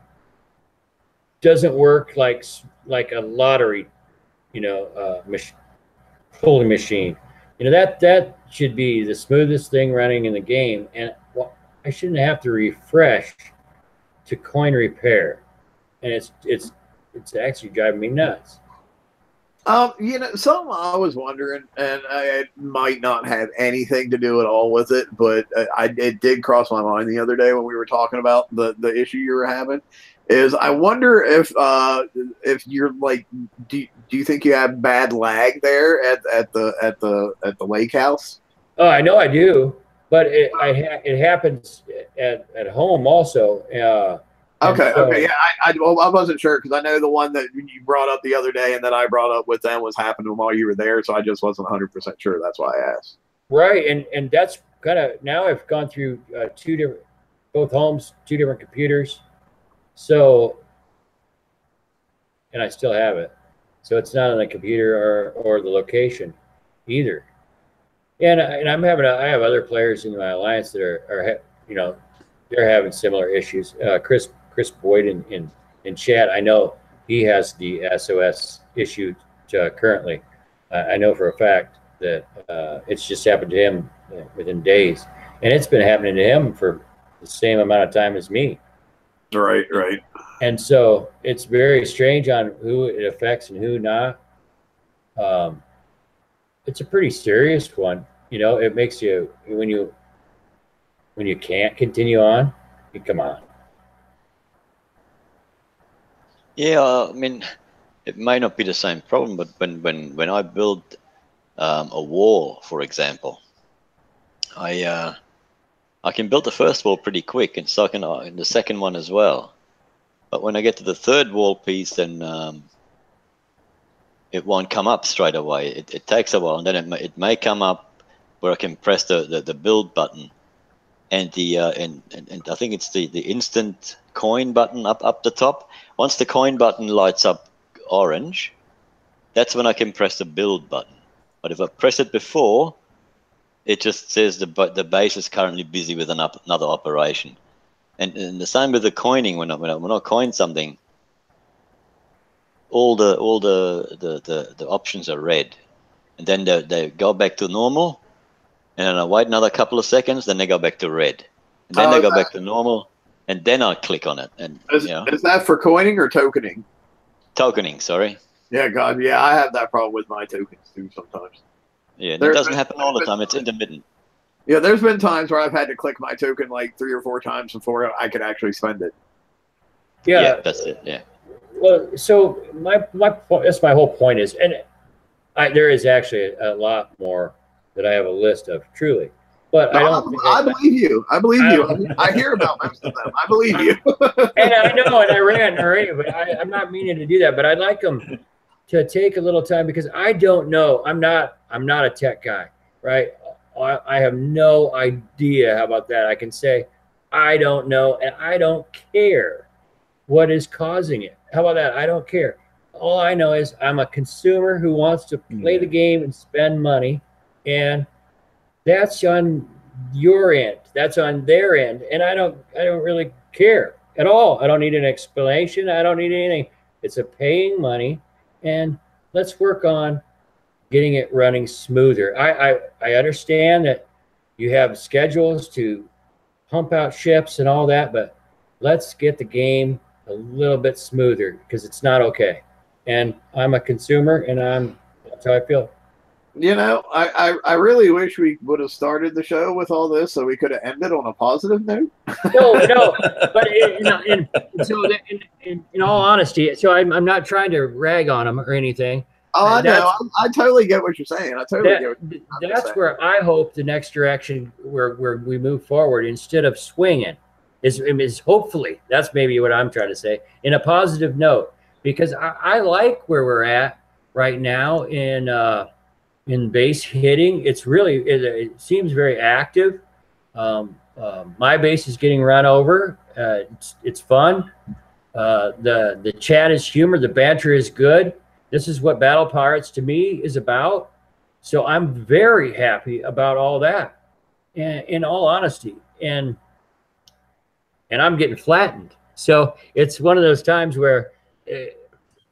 doesn't work like a lottery, pulling machine. That should be the smoothest thing running in the game. And I shouldn't have to refresh to coin repair. And it's actually driving me nuts. Something I was wondering, and it might not have anything to do at all with it, but it did cross my mind the other day when we were talking about the issue you were having. Is I wonder if you're like, do you think you have bad lag there at the lake house? Oh, I know I do, but it happens at home also. Okay, yeah, I wasn't sure because I know the one that you brought up the other day and that I brought up with them was happening while you were there, so I just wasn't 100% sure. That's why I asked. Right, and that's kind of, now I've gone through both homes, 2 different computers, so, and I still have it, so it's not on the computer or the location either. And I have other players in my alliance that are they're having similar issues. Chris Boyd in chat, I know he has the SOS issue currently. I know for a fact that it's just happened to him within days, and it's been happening to him for the same amount of time as me. Right. And so it's very strange on who it affects and who not. It's a pretty serious one. It makes you, when you can't continue on, you come on. Yeah, I mean, it may not be the same problem, but when I build a wall, for example, I can build the first wall pretty quick, and so and the second one as well. But when I get to the third wall piece, then it won't come up straight away. It takes a while, and then it may come up where I can press the build button, and and I think it's the instant coin button up the top. Once the coin button lights up orange, that's when I can press the build button. But if I press it before, it just says the base is currently busy with another operation. And the same with the coining. When I coin something, all the options are red, and then they go back to normal, and then I wait another couple of seconds, then they go back to red, and then they go back to normal, and then I click on it. And is that for coining or tokening? Tokening, sorry. Yeah, God, yeah, I have that problem with my tokens too sometimes. Yeah, it doesn't happen all the time. It's intermittent. Yeah, there's been times where I've had to click my token like 3 or 4 times before I could actually spend it. Yeah, that's it. Yeah. Well, so my point, that's my whole point is, and there is actually a lot more that I have a list of, truly, but No, I don't think I believe you. I believe you. I hear about most of them. I believe you. and I know, and I ran, but I'm not meaning to do that, but I'd like them to take a little time because I don't know. I'm not a tech guy, right? I have no idea. How about that? I can say I don't know, and I don't care what is causing it. How about that? I don't care. All I know is I'm a consumer who wants to play the game and spend money, and that's on your end. That's on their end, and I don't really care at all. I don't need an explanation. I don't need anything. It's a paying money, and let's work on getting it running smoother. I understand that you have schedules to pump out ships and all that, but let's get the game a little bit smoother because it's not okay. And I'm a consumer, and that's how I feel. You know, I really wish we would have started the show with all this so we could have ended on a positive note. No, but in all honesty, so I'm not trying to rag on them or anything. Oh, I know. I totally get what you're saying. I totally get what you're that's saying. Where I hope the next direction where we move forward instead of swinging is hopefully, that's maybe what I'm trying to say, in a positive note, because I like where we're at right now in base hitting. It's really, it seems very active. My base is getting run over. It's fun. The chat is humor. The banter is good. This is what Battle Pirates to me is about. So I'm very happy about all that, in all honesty. And I'm getting flattened. So it's one of those times where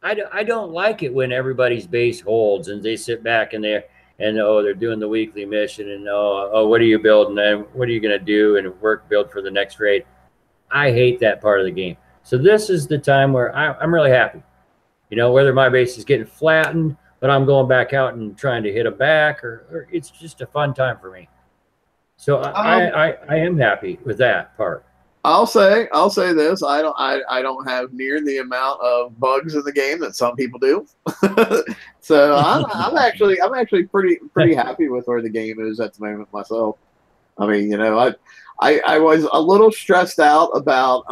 I don't like it when everybody's base holds and they sit back and they're doing the weekly mission and what are you building and what are you going to do and build for the next raid. I hate that part of the game. So this is the time where I'm really happy. You know, whether my base is getting flattened, but I'm going back out and trying to hit a back, or it's just a fun time for me. So I am happy with that part. I'll say this: I don't have near the amount of bugs in the game that some people do. So I'm actually pretty happy with where the game is at the moment myself. I mean, you know, I was a little stressed out about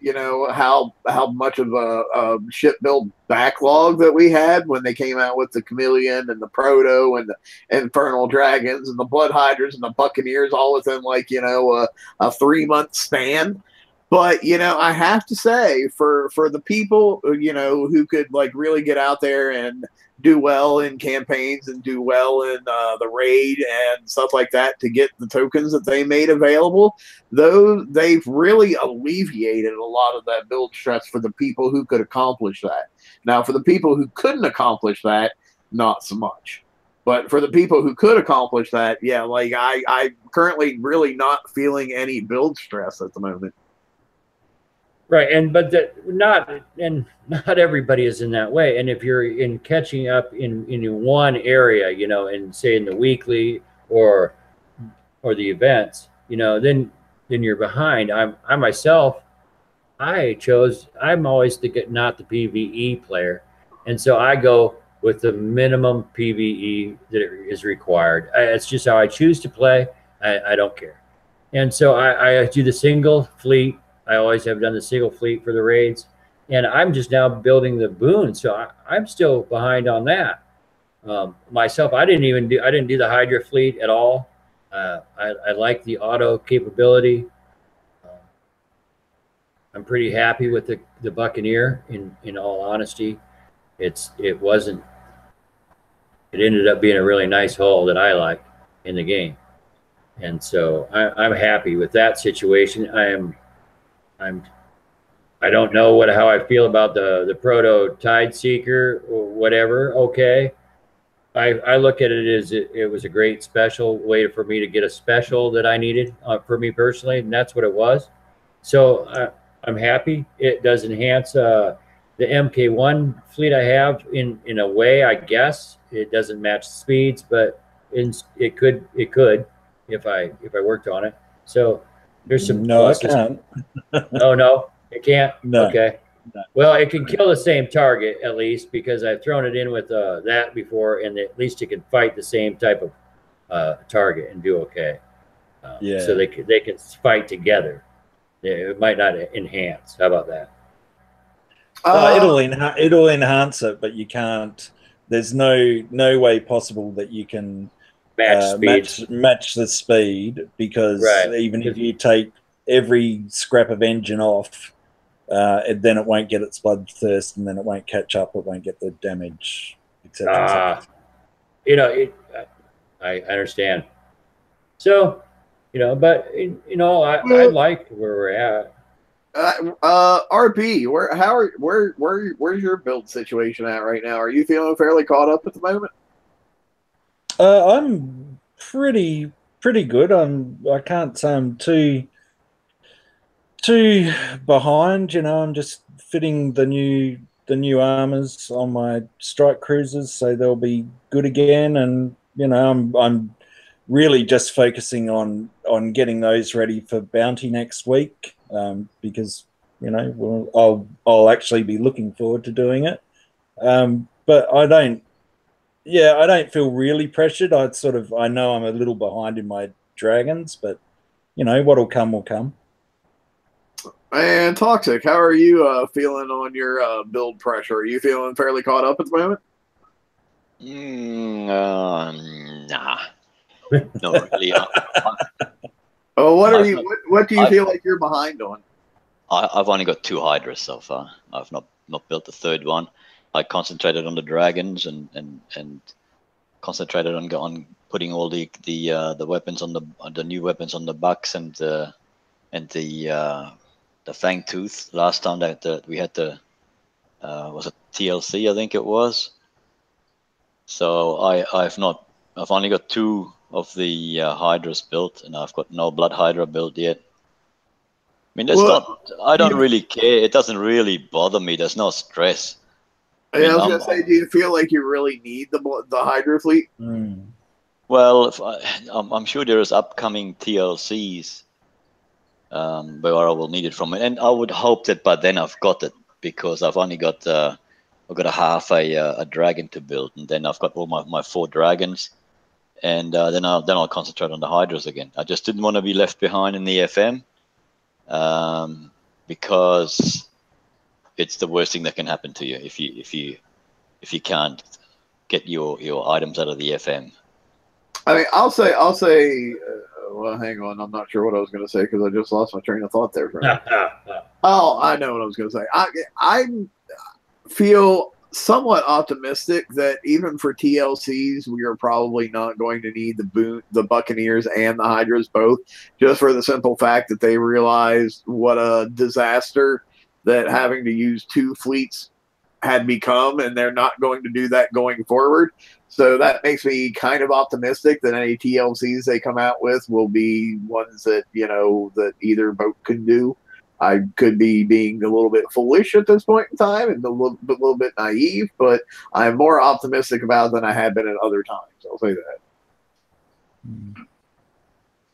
you know, how much of a ship build backlog that we had when they came out with the Chameleon and the Proto and the Infernal Dragons and the Blood Hydras and the Buccaneers all within, like, you know, a 3-month span. But, you know, I have to say, for the people, you know, who could, like, really get out there and do well in campaigns and do well in the raid and stuff like that to get the tokens that they made available, though they've really alleviated a lot of that build stress for the people who could accomplish that. Now, for the people who couldn't accomplish that, not so much. But for the people who could accomplish that, yeah, like I'm currently really not feeling any build stress at the moment. Right, but not everybody is in that way. And if you're in catching up in one area, you know, and say in the weekly or the events, you know, then you're behind. I myself, I'm always not the PvE player, and so I go with the minimum PvE that is required. It's just how I choose to play. I don't care, and so I do the single fleet. I always have done the single fleet for the raids, and I'm just now building the boon. So I'm still behind on that. Myself, I didn't do the Hydra fleet at all. I like the auto capability. I'm pretty happy with the Buccaneer. In all honesty, it ended up being a really nice hull that I like in the game, and so I'm happy with that situation. I don't know how I feel about the Proto Tide Seeker or whatever. Okay, I look at it as it was a great special way for me to get a special that I needed for me personally, and that's what it was. So I'm happy. It does enhance the MK1 fleet I have in a way. I guess it doesn't match the speeds, but it could if I worked on it. So there's some no, pluses. it can't. Oh no, it can't. No. Okay. Well, it can kill the same target at least because I've thrown it in with that before, and at least it can fight the same type of target and do okay. So they can fight together. It might not enhance. How about that? It'll enhance it, but you can't. There's no way possible that you can match the speed, because even if you take every scrap of engine off, then it won't get its bloodthirst, and then it won't catch up. It won't get the damage, etc. You know, I understand. So, but I like where we're at. RP, where's your build situation at right now? Are you feeling fairly caught up at the moment? I'm pretty good. I can't say I'm too behind. I'm just fitting the new armors on my strike cruisers, so they'll be good again. And I'm really just focusing on getting those ready for bounty next week, because I'll actually be looking forward to doing it. But I don't feel really pressured. I know I'm a little behind in my dragons, but what'll come will come. And Toxic, how are you feeling on your build pressure? Are you feeling fairly caught up at the moment? Nah. Not really. Oh, what do you feel like you're behind on? I've only got 2 Hydras so far. I've not built the 3rd one. I concentrated on the dragons and concentrated on putting all the weapons on the new weapons on the bucks and the Fang Tooth. Last time that we had the was it TLC, I think it was. So I've only got 2 of the Hydras built, and I've got no Blood Hydra built yet. I mean, I don't really care. It doesn't really bother me. There's no stress. I was going to say, do you feel like you really need the Hydra fleet? Well, I'm sure there is upcoming TLCs where I will need it from, and I would hope that by then I've got it, because I've only got a half a dragon to build, and then I've got all my 4 dragons, and then I'll concentrate on the Hydras again. I just didn't want to be left behind in the FM, because it's the worst thing that can happen to you if you can't get your items out of the FM. I mean, I'll say. Well, hang on. I'm not sure what I was going to say because I just lost my train of thought there for a minute. Oh, I know what I was going to say. I feel somewhat optimistic that even for TLCs, we are probably not going to need the Buccaneers and the Hydras both, just for the simple fact that they realized what a disaster that having to use 2 fleets had become, and they're not going to do that going forward. So that makes me kind of optimistic that any TLCs they come out with will be ones that, that either boat can do. I could be being a little bit foolish at this point in time and a little bit naive, but I'm more optimistic about it than I have been at other times. I'll say that.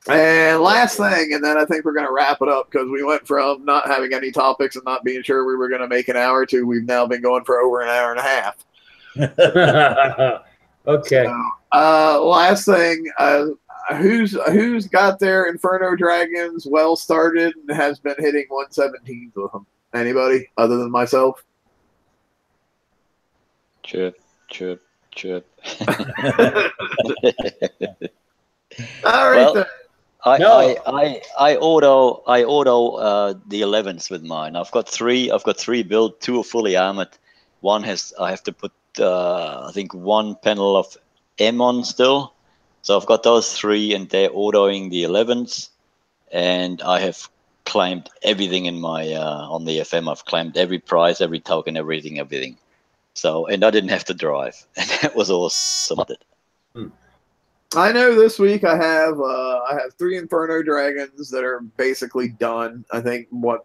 And last thing, and then I think we're going to wrap it up because we went from not having any topics and not being sure we were going to make an hour to we've now been going for over an hour and a half. Okay. So, last thing, who's got their Inferno Dragons well started and has been hitting 117s with them? Anybody other than myself? Chirp, chirp, chirp. All right, then. I auto the 11s with mine. I've got 3 built. 2 are fully armored. One I have to put I think 1 panel of M on still. So I've got those 3, and they're autoing the 11s. And I have claimed everything in my on the FM. I've claimed every prize, every token, everything. So, and I didn't have to drive, and that was awesome. I know this week I have 3 Inferno Dragons that are basically done. I think one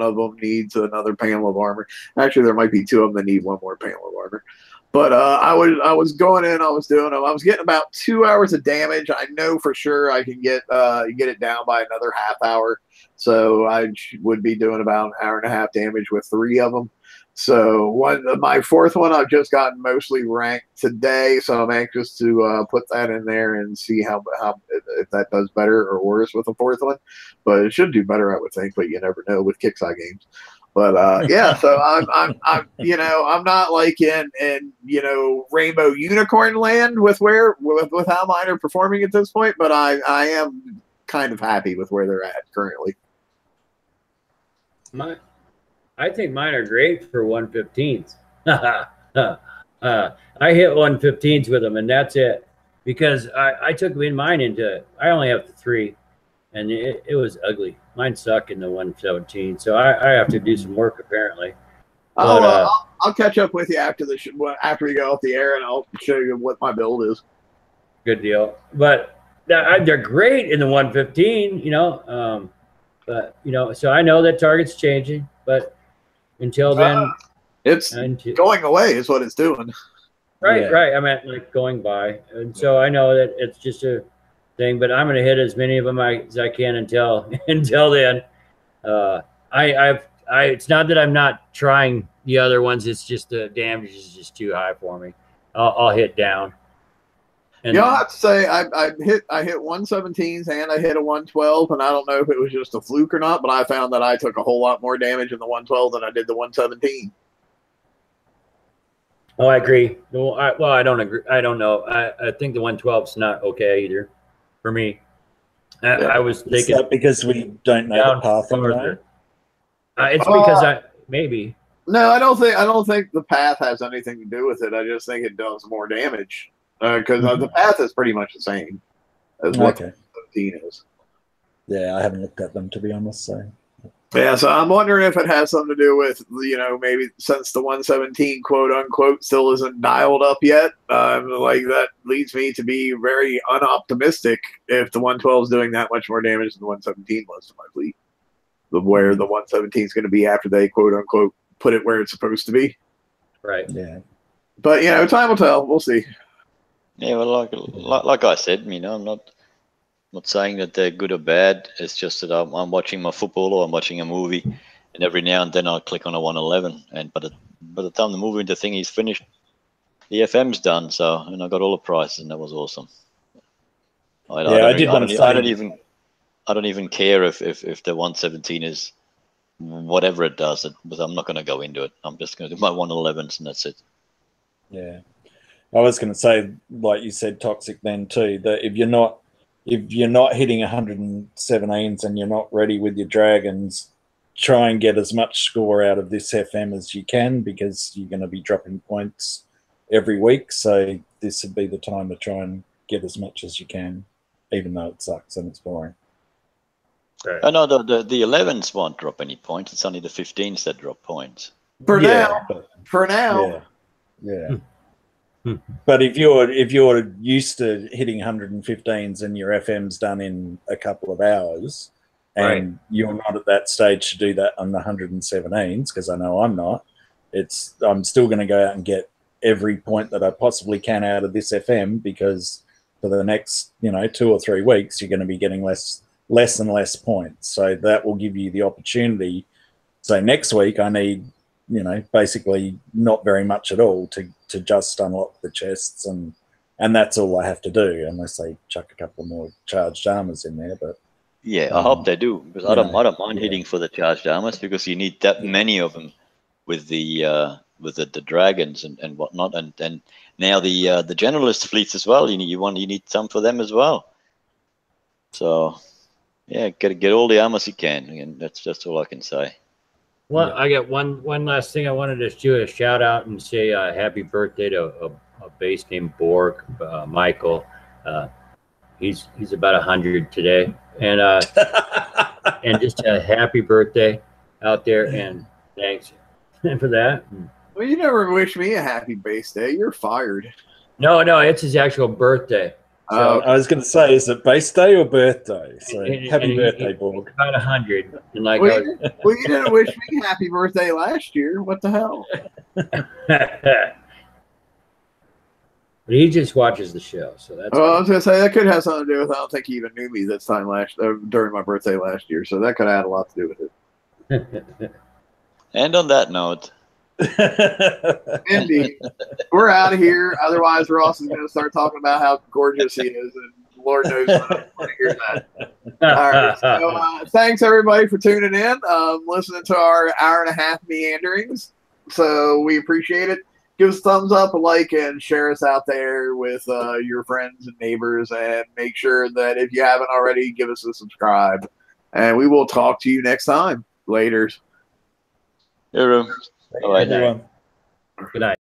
of them needs another panel of armor. Actually, there might be 2 of them that need 1 more panel of armor. But I was going in, I was doing them. I was getting about 2 hours of damage. I know for sure I can get it down by another half hour. So I would be doing about an hour and a half damage with 3 of them. So my fourth one I've just gotten mostly ranked today, so I'm anxious to put that in there and see how if that does better or worse with the fourth one. But it should do better, I would think. But you never know with Kickside games. But yeah, so I'm not like in Rainbow Unicorn Land with how mine are performing at this point, but I am kind of happy with where they're at currently. I think mine are great for 115s. I hit 115s with them, and that's it. Because I took mine into, I only have 3, and it was ugly. Mine suck in the 117, so I have to do some work apparently. But, I'll catch up with you after we go off the air, and I'll show you what my build is. Good deal. But they're great in the 115, but so I know that target's changing, but until then, it's going away is what it's doing. Right, Yeah. right. I meant like going by, and so I know that it's just a thing. But I'm going to hit as many of them as I can until then. It's not that I'm not trying the other ones. It's just the damage is just too high for me. I'll hit down. And I have to say I hit 117s and I hit a 112, and I don't know if it was just a fluke or not, but I found that I took a whole lot more damage in the 112 than I did the 117. Oh, I agree. I don't agree. I don't know. I think the 112's not okay either for me. I was thinking, is that because we don't know the path anymore? It's because maybe. No, I don't think the path has anything to do with it. I just think it does more damage because the path is pretty much the same as what the 17 is. Yeah, I haven't looked at them, to be honest. So yeah, so I'm wondering if it has something to do with maybe since the 117 quote unquote still isn't dialed up yet. Like that leads me to be very unoptimistic if the 112 is doing that much more damage than the 117 was to my fleet. Where the 117 is going to be after they quote unquote put it where it's supposed to be. Right. Yeah. But time will tell. We'll see. Yeah, well, like I said, I'm not saying that they're good or bad. It's just that I'm watching my football or I'm watching a movie, and every now and then I'll click on a 111, and by the time the movie and the thing is finished, the FM's done. So, and I got all the prices, and that was awesome. I don't even care if the 117 is whatever it does, but I'm not going to go into it. I'm just going to do my 111s, and that's it. Yeah, I was going to say, like you said, Toxic then too, that if you're not hitting 117s and you're not ready with your dragons, try and get as much score out of this FM as you can, because you're going to be dropping points every week. So this would be the time to try and get as much as you can, even though it sucks and it's boring. Right. I know the 11s won't drop any points. It's only the 15s that drop points. For now. Yeah. But if you're used to hitting 115s and your FM's done in a couple of hours, and you're not at that stage to do that on the 117s, because I know I'm not, I'm still going to go out and get every point that I possibly can out of this FM, because for the next 2 or 3 weeks you're going to be getting less and less points. So that will give you the opportunity. So next week I need basically not very much at all to just unlock the chests, and that's all I have to do, unless they chuck a couple more charged armors in there. But yeah, I hope they do, because I don't mind hitting for the charged armors, because you need that many of them with the dragons and whatnot, and now the generalist fleets as well. You need some for them as well. So yeah, get all the armors you can, and that's all I can say. Well, I got one last thing I wanted to do a shout out and say happy birthday to a base named Borg, Michael. He's about 100 today, and and just a happy birthday out there, and thanks for that. Well, you never wish me a happy base day. You're fired. No, it's his actual birthday. So, I was going to say, is it base day or birthday? So happy birthday, Borg. About 100. And well, you didn't wish me happy birthday last year. What the hell? But he just watches the show, so that's. Oh, I was gonna say that could have something to do with. I don't think he even knew me this time during my birthday last year, so that could have had a lot to do with it. And on that note, Indeed, we're out of here. Otherwise, Ross is going to start talking about how gorgeous he is, and Lord knows when I want to hear that. All right, so thanks everybody for tuning in, listening to our hour-and-a-half meanderings. So we appreciate it. Give us a thumbs up, a like, and share us out there with your friends and neighbors. And make sure that if you haven't already, give us a subscribe. And we will talk to you next time. Laters. everyone. Good night.